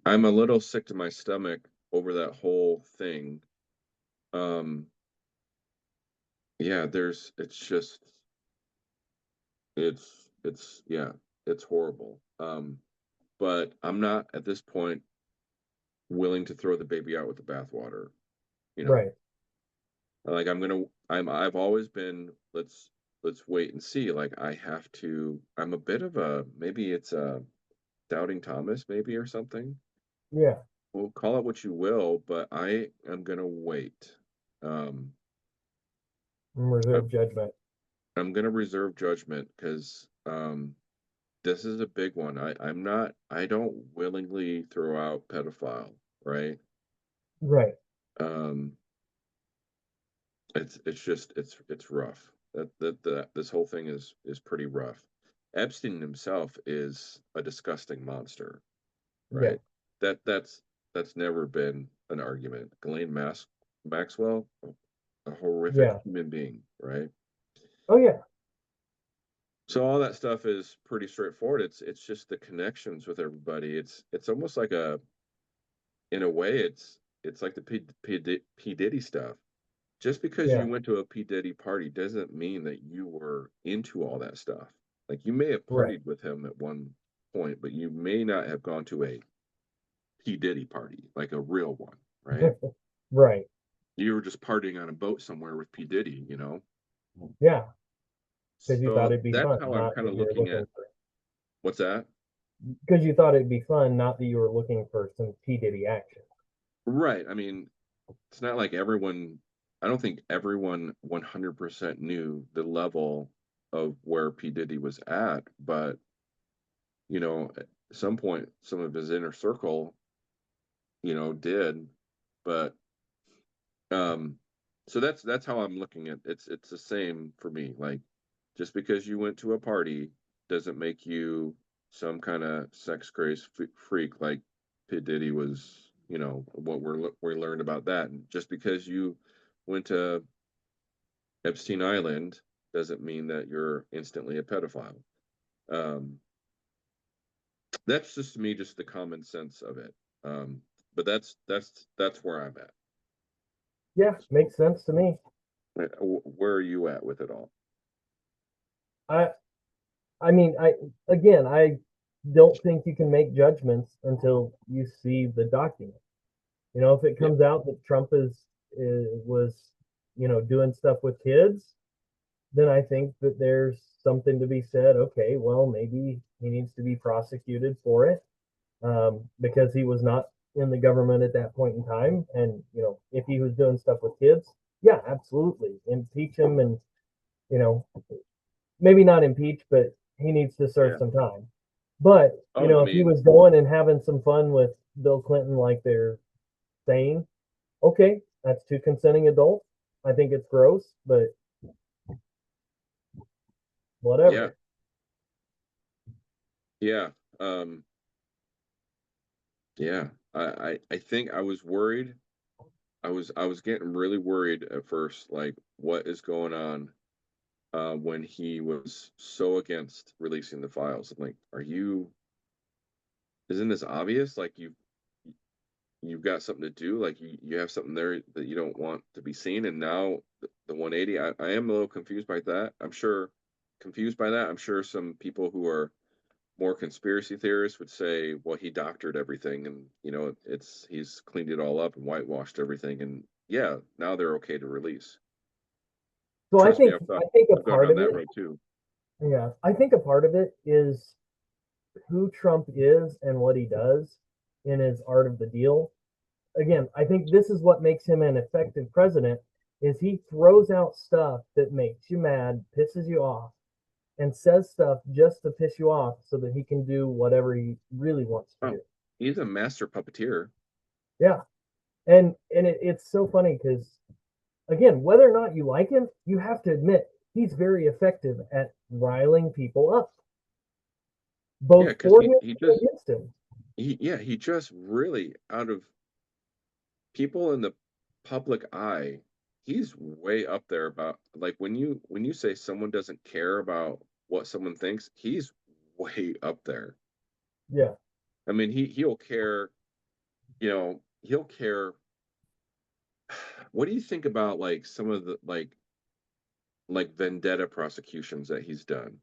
I'm a little sick to my stomach over that whole thing. Um yeah, it's just yeah, it's horrible. But I'm not at this point willing to throw the baby out with the bathwater, you know. Right. Like I've always been, let's wait and see. Like I'm a bit of a, maybe it's a doubting Thomas maybe or something. Yeah. Well, call it what you will, but I am gonna wait. Um I, Reserve judgment. I'm gonna reserve judgment because this is a big one. I don't willingly throw out pedophile, right? Right. Um it's just it's rough. That this whole thing is pretty rough. Epstein himself is a disgusting monster, Yeah. right? That's never been an argument. Maxwell, a horrific Yeah. human being, right? Oh yeah. So all that stuff is pretty straightforward. It's just the connections with everybody. It's almost like in a way, it's like the P Diddy stuff. Just because Yeah. you went to a P. Diddy party doesn't mean that you were into all that stuff. Like you may have Right. partied with him at one point, but you may not have gone to a P. Diddy party, like a real one, right? Right. You were just partying on a boat somewhere with P. Diddy. Yeah. Because you thought So it'd be that's fun, how I'm not kind that of you were looking looking at for. what's that? Because you thought it'd be fun, not that you were looking for some P Diddy action. Right. I mean, it's not like I don't think everyone 100% knew the level of where P. Diddy was at, but at some point, some of his inner circle, did. But um, so that's how I'm looking at it's the same for me. Like, just because you went to a party doesn't make you some kind of sex crazed freak like P Diddy was. What we learned about that. And just because you went to Epstein Island doesn't mean that you're instantly a pedophile. Um, that's just to me, just the common sense of it. But that's where I'm at. Yeah, makes sense to me. Where are you at with it all? I I mean, I don't think you can make judgments until you see the document. You know, if it Yeah. comes out that Trump was, doing stuff with kids, then I think that there's something to be said. Okay, well, maybe he needs to be prosecuted for it, because he was not in the government at that point in time. And if he was doing stuff with kids, yeah, absolutely, impeach him, and you know, maybe not impeach, but he needs to serve Yeah. some time. But Oh, I if he mean, was going and having some fun with Bill Clinton, like they're saying, okay, that's two consenting adults. I think it's gross, but yeah, whatever. yeah, um, yeah. I think I was worried. I was getting really worried at first, like what is going on when he was so against releasing the files. I'm like, isn't this obvious? Like you've got something to do, like you have something there that you don't want to be seen, and now the 180, I am a little confused by that. I'm sure some people who are more conspiracy theorists would say, well, he doctored everything and he's cleaned it all up and whitewashed everything, and yeah, now they're okay to release. So I Trust me, think I think a I've gone part down of that it, road too. yeah, I think a part of it is who Trump is and what he does in his art of the deal. Again, I think this is what makes him an effective president is he throws out stuff that makes you mad, pisses you off, and says stuff just to piss you off so that he can do whatever he really wants to Oh, do. he's a master puppeteer. Yeah. It's so funny because again, whether or not you like him, you have to admit he's very effective at riling people up, Yeah, both because for him he and just against him. he just really, out of people in the public eye, he's way up there. About, like, when you say someone doesn't care about what someone thinks, he's way up there. Yeah. I mean, he'll care, he'll care. What do you think about, like, some of the, like vendetta prosecutions that he's done?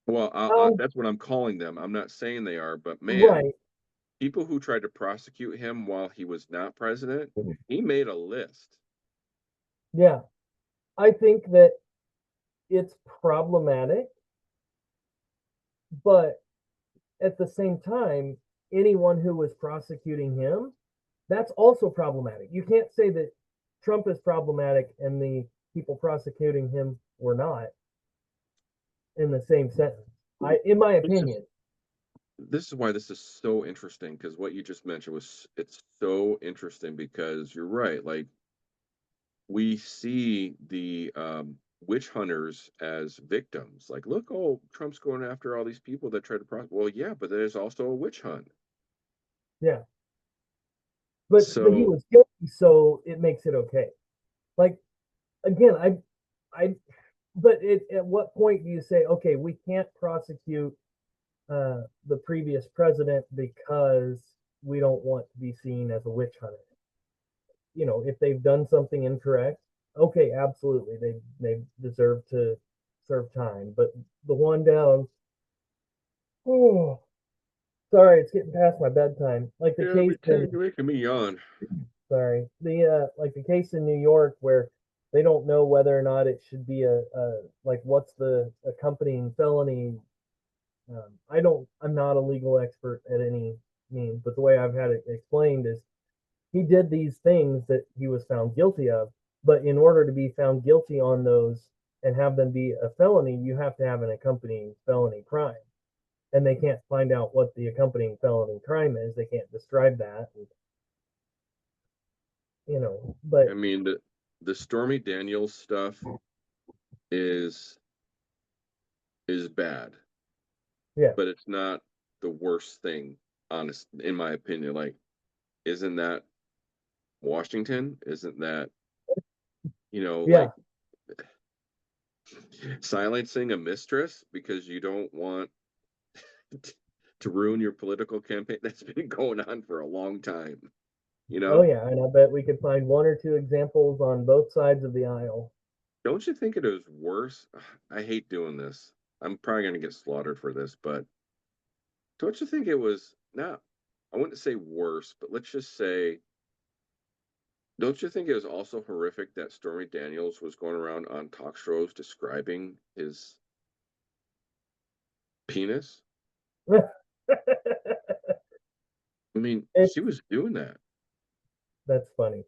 Well, Um, that's what I'm calling them. I'm not saying they are, but man, right. people who tried to prosecute him while he was not president, he made a list. Yeah. I think that it's problematic, but at the same time, anyone who was prosecuting him, that's also problematic. You can't say that Trump is problematic and the people prosecuting him were not in the same sentence. In my This is opinion, this is why this is so interesting, because what you just mentioned it's so interesting, because you're right. Like, we see the witch hunters as victims. Like, look, oh, Trump's going after all these people that try to prosecute. Well, yeah, but there's also a witch hunt. yeah. But he So was guilty, so it makes it okay. Like again, I but at what point do you say, okay, we can't prosecute the previous president because we don't want to be seen as a witch hunter? If they've done something incorrect, okay, absolutely, they deserve to serve time. But the one down, oh, sorry, it's getting past my bedtime. Like the yeah, case me too. in You're making me yawn. sorry, the like the case in New York where they don't know whether or not it should be a like what's the accompanying felony. I'm not a legal expert at any means, but the way I've had it explained is he did these things that he was found guilty of, but in order to be found guilty on those and have them be a felony, you have to have an accompanying felony crime. And they can't find out what the accompanying felony crime is. They can't describe that. I But mean, the Stormy Daniels stuff is bad, yeah, but it's not the worst thing, honest, in my opinion. Like, isn't that Washington? Isn't that, yeah, like, silencing a mistress because you don't want to ruin your political campaign. That's been going on for a long time, you Oh know? yeah, and I bet we could find one or two examples on both sides of the aisle. Don't you think it is worse? I hate doing this. I'm probably going to get slaughtered for this, but don't you think it was not, I wouldn't say worse, but let's just say, don't you think it was also horrific that Stormy Daniels was going around on talk shows describing his penis? I mean, It's she was doing that. that's funny.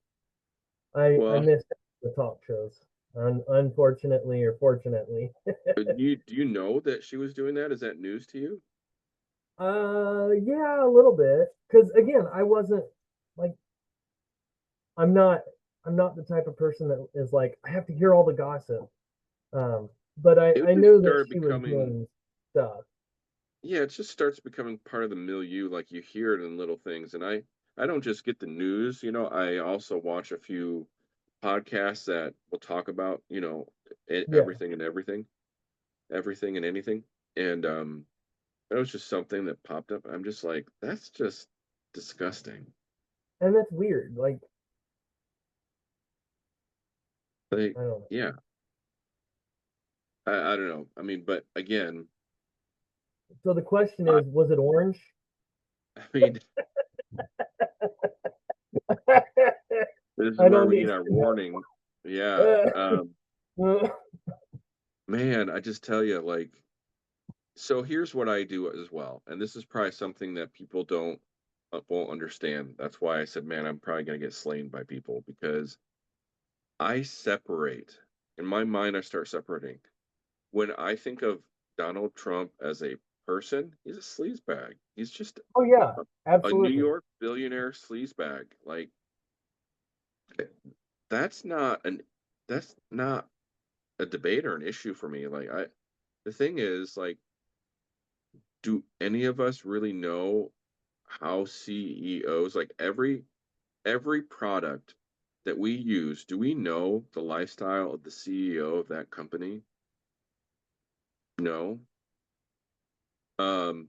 I Well, miss the talk shows. Unfortunately or fortunately. do you know that she was doing that? Is that news to you? Yeah, a little bit. Because again, I wasn't like I'm not I'm not the type of person that is like I have to hear all the gossip. But It I just knew that started she was becoming, doing stuff. yeah, it just starts becoming part of the milieu. Like you hear it in little things, and I don't just get the news. I also watch a few podcasts that will talk about Yeah, everything and everything and anything, and it was just something that popped up. I'm just like, that's just disgusting. and that's weird. Like Like, I don't know. yeah, I don't know. I mean, but again, So the question I, is, was it orange? I mean, I this is where don't we need need our to warning. Yeah, know. man, I just tell you, like, so here's what I do as well, and this is probably something that people don't won't understand. That's why I said, man, I'm probably gonna get slain by people because I separate. In my mind, I start separating. When I think of Donald Trump as a person, he's a sleazebag. He's just Oh yeah, a New absolutely. York billionaire sleazebag. Like eh, that's not an that's not a debate or an issue for me. Like the thing is, like, do any of us really know how CEOs, like every product that we use, do we know the lifestyle of the CEO of that company? No. Um,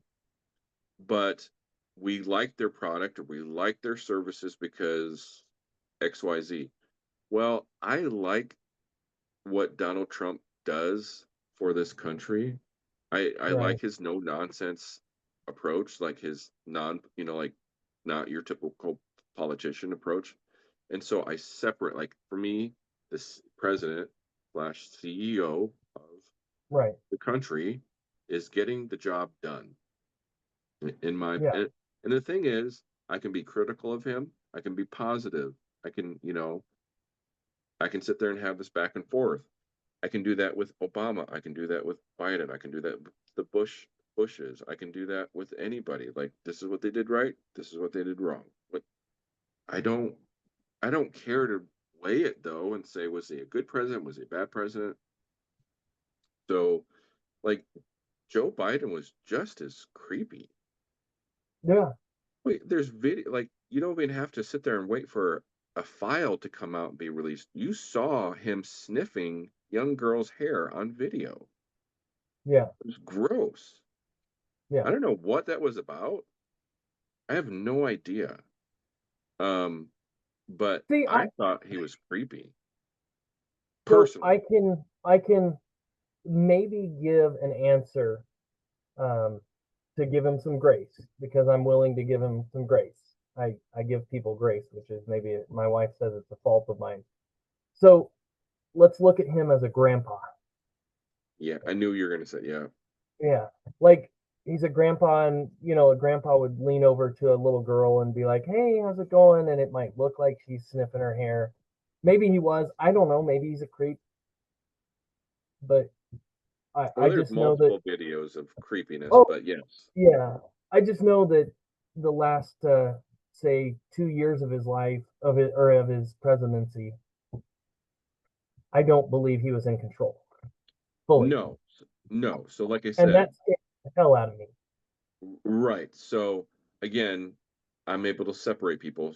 but we like their product or we like their services because XYZ. Well, I like what Donald Trump does for this country. I Right. like his no nonsense approach, like his like not your typical politician approach. And so I separate, like for me, this president slash CEO of Right. the country is getting the job done. In my Yeah. and the thing is, I can be critical of him. I can be positive. I can, I can sit there and have this back and forth. I can do that with Obama. I can do that with Biden. I can do that with the Bushes. I can do that with anybody. Like this is what they did right. This is what they did wrong. But I don't I don't care to weigh it though and say was he a good president? Was he a bad president? So like Joe Biden was just as creepy. Yeah. Wait, there's video like you don't even have to sit there and wait for a file to come out and be released. You saw him sniffing young girls' hair on video. Yeah. It was gross. Yeah. I don't know what that was about. I have no idea. Um, but See, I thought he was creepy so personally. I can maybe give an answer um to give him some grace because I'm willing to give him some grace. I give people grace, which is maybe my wife says it's a fault of mine. So let's look at him as a grandpa. Yeah, I knew you were gonna say yeah. Yeah. Like he's a grandpa and a grandpa would lean over to a little girl and be like, "Hey, how's it going?" And it might look like she's sniffing her hair. Maybe he was. I don't know. Maybe he's a creep, but Well, I there's just know that multiple videos of creepiness, oh but yes. yeah. I just know that the last say 2 years of his life of it or of his presidency, I don't believe he was in control fully. No. No. So like I And said, that scared the hell out of me. right. So again, I'm able to separate people,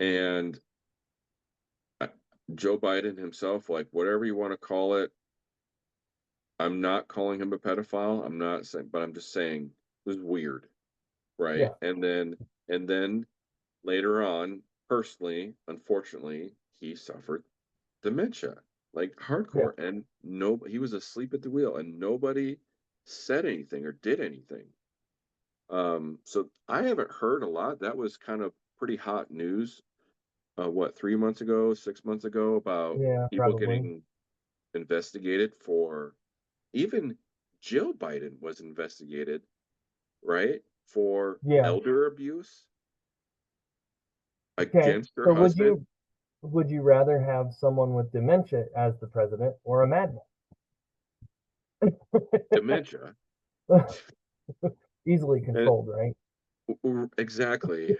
and I- Joe Biden himself, like whatever you want to call it, I'm not calling him a pedophile. I'm not saying, but I'm just saying it was weird, right? Yeah. And then later on, personally, unfortunately, he suffered dementia, like Yeah. hardcore, and no, he was asleep at the wheel, and nobody said anything or did anything. So I haven't heard a lot. That was kind of pretty hot news. What, 3 months ago, 6 months ago, about Yeah. people Probably. getting investigated for, even Jill Biden was investigated, right, for Yeah. elder abuse Okay. against her So husband. would you rather have someone with dementia as the president or a madman? Dementia. Easily And controlled, right? exactly.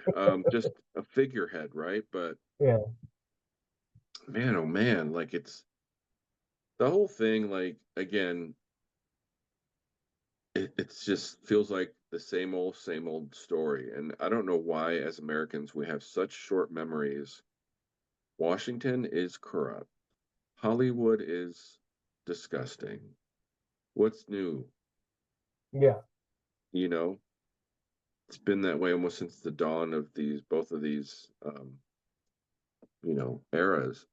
Just a figurehead, right? But Yeah. man, oh man, like it's the whole thing, like again, it's just feels like the same old story. And I don't know why, as Americans, we have such short memories. Washington is corrupt. Hollywood is disgusting. What's new? Yeah. You know, it's been that way almost since the dawn of both of these, eras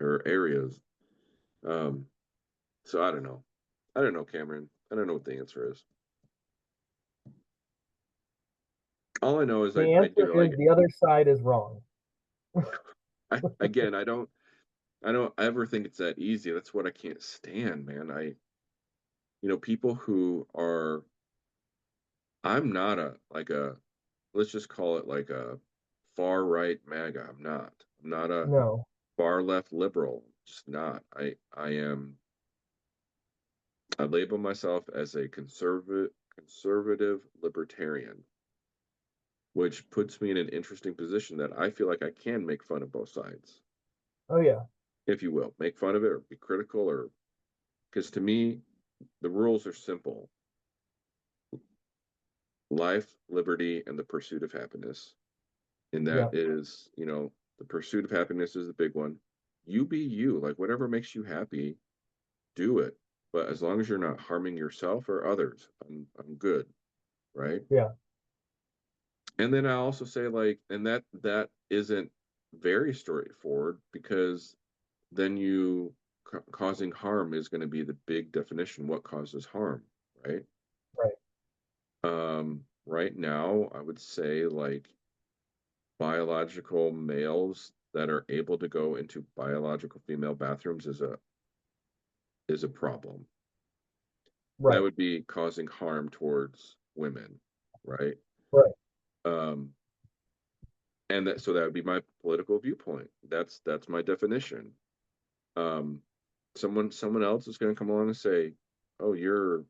or areas. Um, so I don't know. I don't know, Cameron. I don't know what the answer is. All I know is The I answer do is like, the other side is wrong. again, I don't ever think it's that easy. That's what I can't stand, man. People who are, I'm not let's just call it like a far right MAGA. I'm not. I'm not a No. far left liberal. Just not. I label myself as a conservative libertarian, which puts me in an interesting position that I feel like I can make fun of both sides, Oh yeah. if you will. Make fun of it or be critical, or because to me, the rules are simple: life, liberty, and the pursuit of happiness. And that Yeah. is, the pursuit of happiness is the big one. You be you, like whatever makes you happy, do it. But as long as you're not harming yourself or others, I'm good, right? Yeah. And then I also say, like, and that isn't very straightforward, because then causing harm is going to be the big definition. What causes harm, right? Right. Right now, I would say, like, biological males that are able to go into biological female bathrooms is a problem. That Right. would be causing harm towards women, right? Right. Um, and that would be my political viewpoint. That's my definition. Um, someone else is going to come along and say, "Oh, you're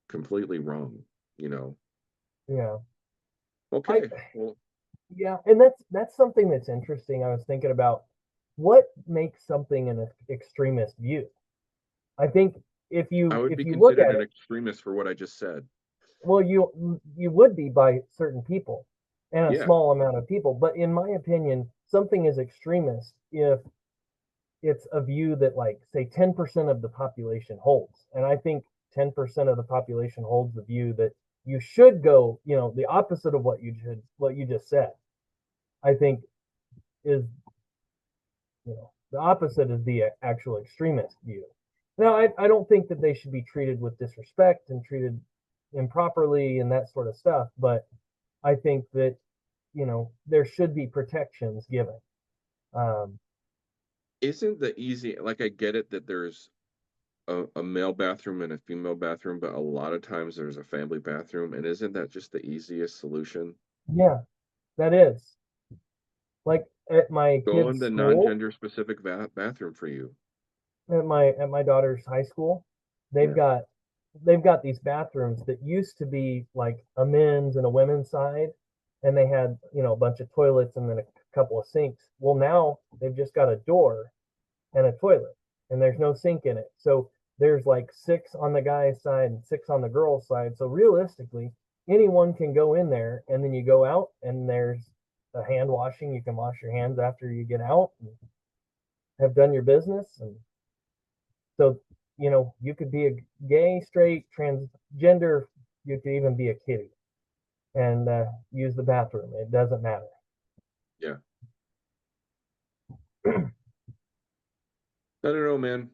completely wrong," you know. Yeah. I Okay, well, Yeah, and that's something that's interesting. I was thinking about what makes something an extremist view. I think I would if be you look considered at an it, extremist for what I just said. well, you would be by certain people and a Yeah, small amount of people. But in my opinion, something is extremist if it's a view that, like, say 10% of the population holds. And I think 10% of the population holds the view that you should go, the opposite of what you just said. I think is the opposite is the actual extremist view. Now, I don't think that they should be treated with disrespect and treated improperly and that sort of stuff, but I think that there should be protections given. Um, isn't the easy, like, I get it that there's a male bathroom and a female bathroom, but a lot of times there's a family bathroom, and isn't that just the easiest solution? yeah, that is like at my Go in kids' the school, non-gender specific bathroom for you. at my daughter's high school, they've Yeah. got they've got these bathrooms that used to be like a men's and a women's side, and they had a bunch of toilets and then a couple of sinks. Well, now they've just got a door and a toilet, and there's no sink in it. So there's like six on the guy's side and six on the girl's side. So realistically, anyone can go in there, and then you go out, and there's a hand washing. You can wash your hands after you get out and have done your business. And so, you could be a gay, straight, transgender, you could even be a kitty and use the bathroom. It doesn't matter. Yeah. I don't know, man.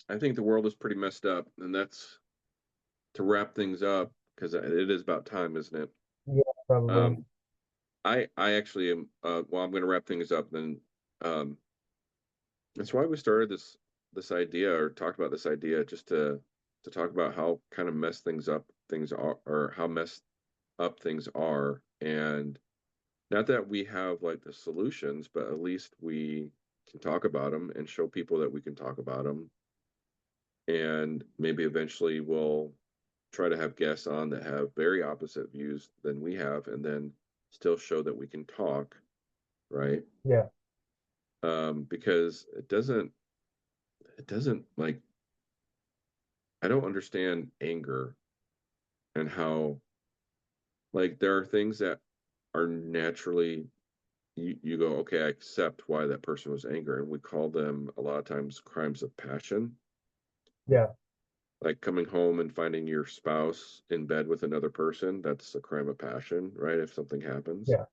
I think the world is pretty messed up, and that's to wrap things up because it is about time, isn't it? Yeah, probably. Um, I actually am. Well, I'm going to wrap things up. Then um, that's why we started this idea or talked about this idea just to talk about how kind of messed things are, or how messed up things are, and not that we have like the solutions, but at least we can talk about them and show people that we can talk about them, and maybe eventually we'll try to have guests on that have very opposite views than we have, and then still show that we can talk, right? Yeah. Because it doesn't like, I don't understand anger and how, like, there are things that are naturally, you go, okay, I accept why that person was angry, and we call them a lot of times crimes of passion, Yeah. like coming home and finding your spouse in bed with another person. That's a crime of passion, right? If something happens, Yeah.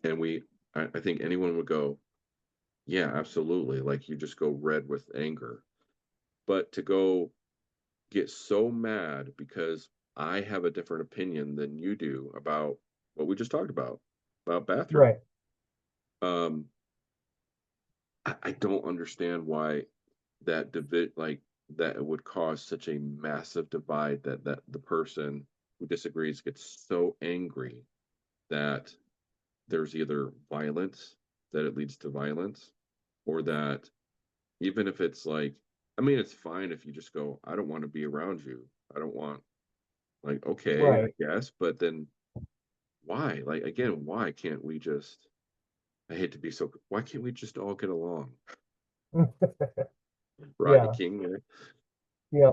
and I think anyone would go, yeah, absolutely, like you just go red with anger. But to go get so mad because I have a different opinion than you do about what we just talked about bathroom. Right. Um, I don't understand why like that it would cause such a massive divide, that the person who disagrees gets so angry that there's either violence, that it leads to violence, or that even if it's like, I mean, it's fine if you just go, I don't want to be around you. I don't want, like, okay, I Right. guess, but then why? Like, again, why can't we just, I hate to be so, why can't we just all get along? Rodney Yeah. King, right? Yeah.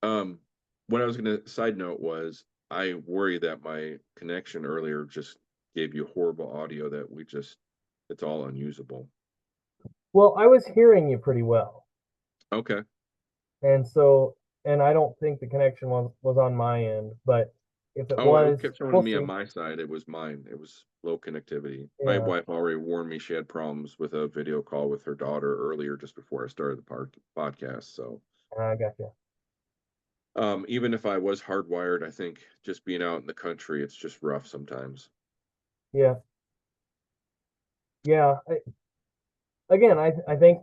Um, what I was gonna side note was I worry that my connection earlier just gave you horrible audio that it's all unusable. Well, I was hearing you pretty well. Okay. And so, and I don't think the connection was on my end, but if it Oh, it was, kept showing we'll me on see. my side. It was mine. It was low connectivity. My Yeah, wife already warned me she had problems with a video call with her daughter earlier, just before I started the podcast. So, I got you. even if I was hardwired, I think just being out in the country, it's just rough sometimes. Yeah, yeah. Again, I think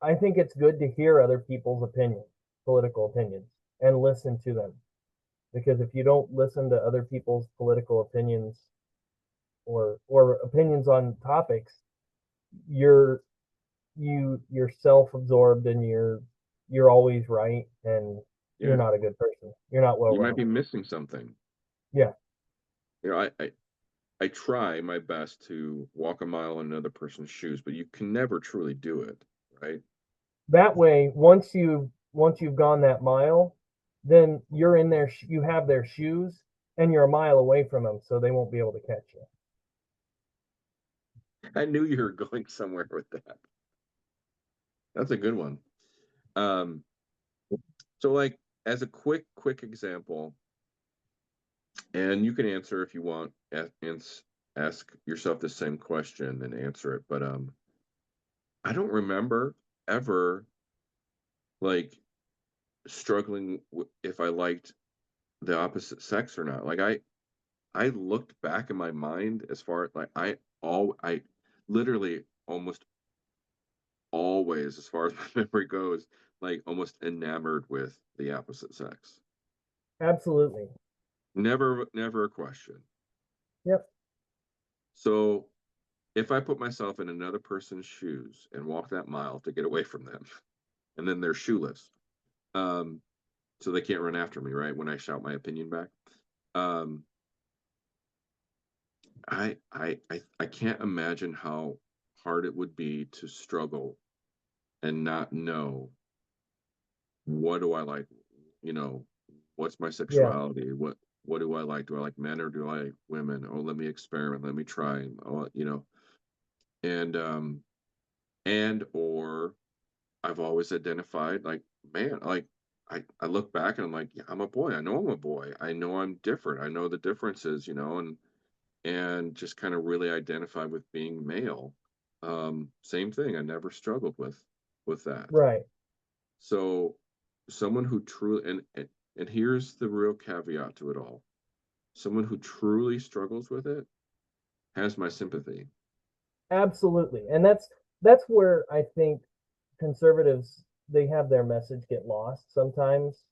I think it's good to hear other people's opinions, political opinions, and listen to them. Because if you don't listen to other people's political opinions or opinions on topics, you're you're self-absorbed and you're always right, and you're Yeah, not a good person. You're not well you might be rounded. missing something. Yeah. You know, I try my best to walk a mile in another person's shoes, but you can never truly do it, right? That way, once you've gone that mile, then you're in their you have their shoes and you're a mile away from them, so they won't be able to catch you. I knew you were going somewhere with that. That's a good one. Um, so like, as a quick example, and you can answer if you want, ask yourself the same question and answer it, but I don't remember ever, like, struggling if I liked the opposite sex or not. Like, I looked back in my mind as far as, like, I literally almost always, as far as my memory goes, like, almost enamored with the opposite sex. Absolutely. Never a question. Yep. So if I put myself in another person's shoes and walk that mile to get away from them, and then they're shoeless, um, so they can't run after me, right? When I shout my opinion back, um, I can't imagine how hard it would be to struggle and not know, what do I like, you know, what's my Yeah. sexuality, what do I like? Do I like men or do I like women? Oh, let me experiment, let me try. Oh, and or I've always identified like, man, like I look back and I'm like, yeah, I'm a boy. I know I'm a boy. I know I'm different. I know the differences, and just kind of really identify with being male. Same thing. I never struggled with that. Right. So someone who truly and here's the real caveat to it all. Someone who truly struggles with it has my sympathy. Absolutely. And that's where I think conservatives, they have their message get lost sometimes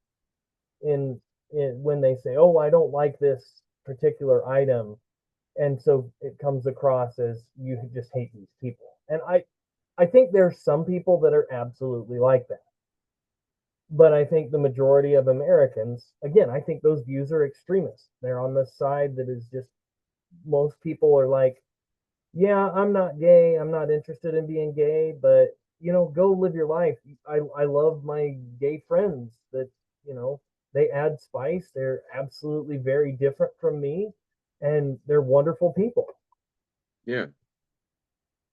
in when they say, "Oh, I don't like this particular item." And so it comes across as you just hate these people. And I think there's some people that are absolutely like that. But I think the majority of Americans, again, I think those views are extremist. They're on the side that is just, most people are like, yeah, I'm not gay. I'm not interested in being gay, but go live your life. I love my gay friends that, they add spice. They're absolutely very different from me, and they're wonderful people. Yeah.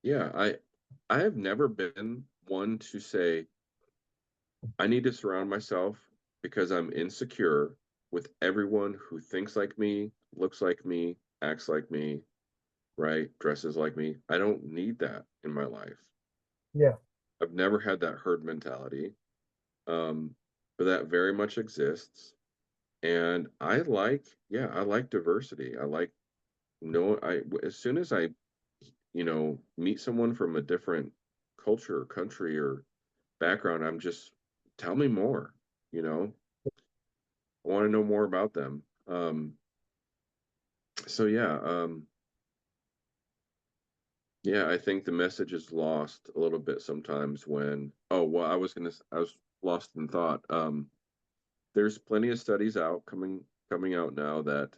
Yeah. I have never been one to say I need to surround myself because I'm insecure with everyone who thinks like me, looks like me, acts like me, right? Dresses like me. I don't need that in my life. Yeah, I've never had that herd mentality. Um, but that very much exists. And I like diversity. I like no, I as soon as I, meet someone from a different culture, country, or background, I'm just tell me more. You know, I want to know more about them. So yeah, I think the message is lost a little bit sometimes when, oh, well, I was lost in thought. There's plenty of studies out coming out now that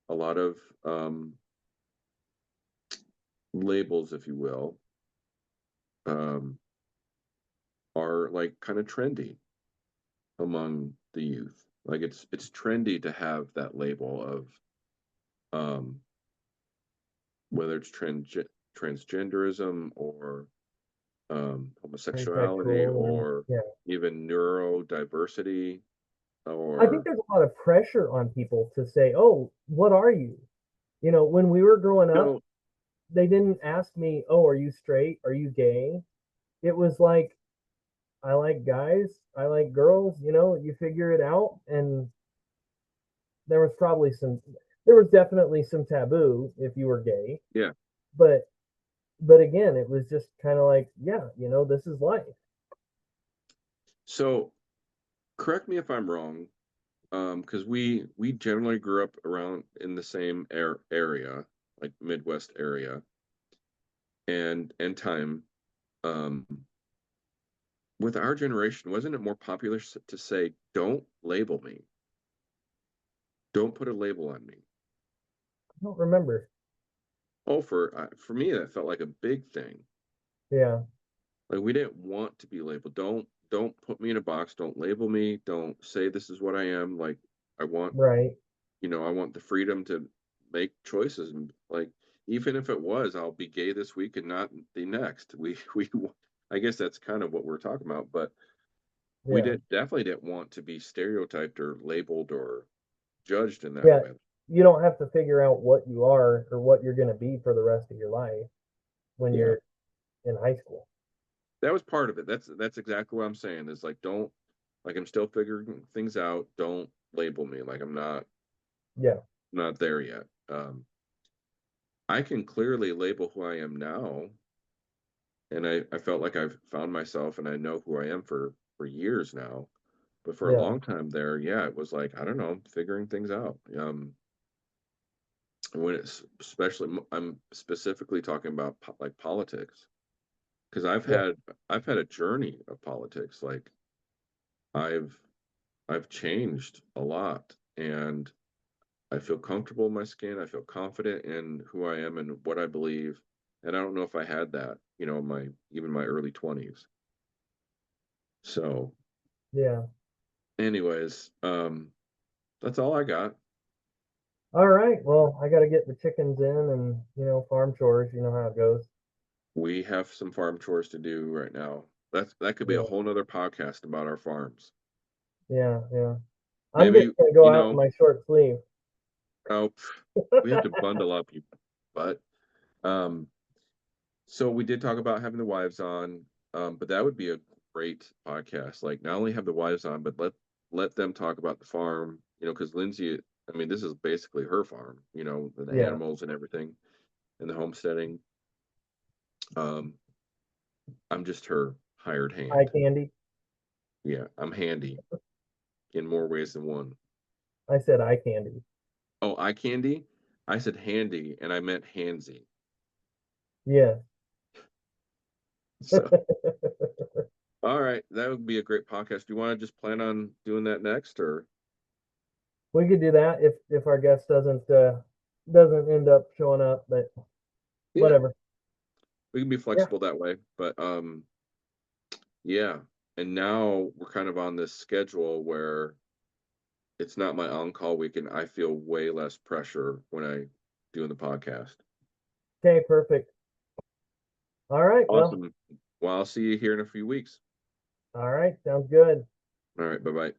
a lot of labels, if you will, um, are like kind of trendy among the youth. Like it's trendy to have that label of um, whether it's transgenderism or homosexuality bisexual, and or yeah. even neurodiversity I think or there's a lot of pressure on people to say, "Oh, what are you?" When we were growing you up, know, they didn't ask me, "Oh, are you straight? Are you gay?" It was like, "I like guys, I like girls." You figure it out. And there was probably there was definitely some taboo if you were gay, yeah. but again, it was just kind of like, yeah, this is life. So correct me if I'm wrong, because we generally grew up around in the same area, like Midwest area, and time. Um, with our generation, wasn't it more popular to say, "Don't label me. Don't put a label on me." I don't remember. Oh, for me, that felt like a big thing. Yeah, Like we didn't want to be labeled. Don't put me in a box. Don't label me. Don't say this is what I am. Like I want, right. I want the freedom to make choices and like even if it was, I'll be gay this week and not the next. I guess that's kind of what we're talking about, but we Yeah, definitely didn't want to be stereotyped or labeled or judged in that yeah. way. You don't have to figure out what you are or what you're going to be for the rest of your life when Yeah. you're in high school. That was part of it. That's exactly what I'm saying. Is like don't like I'm still figuring things out. Don't label me. Like I'm Yeah, not there yet. I can clearly label who I am now, and I felt like I've found myself and I know who I am for years now. But for a yeah, long time there, yeah, it was like I don't know, figuring things out. When it's especially I'm specifically talking about like politics because yeah, I've had a journey of politics. Like I've I've changed a lot, and I feel comfortable in my skin. I feel confident in who I am and what I believe. And I don't know if I had that, in my even my early 20s. So, yeah. anyways, that's all I got. All right. Well, I got to get the chickens in and, farm chores. You know how it goes. We have some farm chores to do right now. that could be a Yeah. whole nother podcast about our farms. Yeah. I'm Maybe, just gonna go out in my short sleeve. oh, we have to bundle up, you but so we did talk about having the wives on, but that would be a great podcast. Like not only have the wives on, but let them talk about the farm, because Lindsay, I mean, this is basically her farm, the Yeah. animals and everything and the homesteading. I'm just her hired Eye hand. candy. Yeah, I'm handy in more ways than one. I said eye candy. Oh, eye candy? I said handy and I meant handsy. Yeah. So, all right, that would be a great podcast. Do you want to just plan on doing that next, or? We could do that if our guest doesn't end up showing up, but Yeah, whatever. we can be Yeah. flexible that way. But yeah. And now we're kind of on this schedule where it's not my on-call week, and I feel way less pressure when I doing the podcast. Okay, perfect. All right. Well, Awesome. Well, I'll see you here in a few weeks. all right. Sounds good. All right, bye-bye.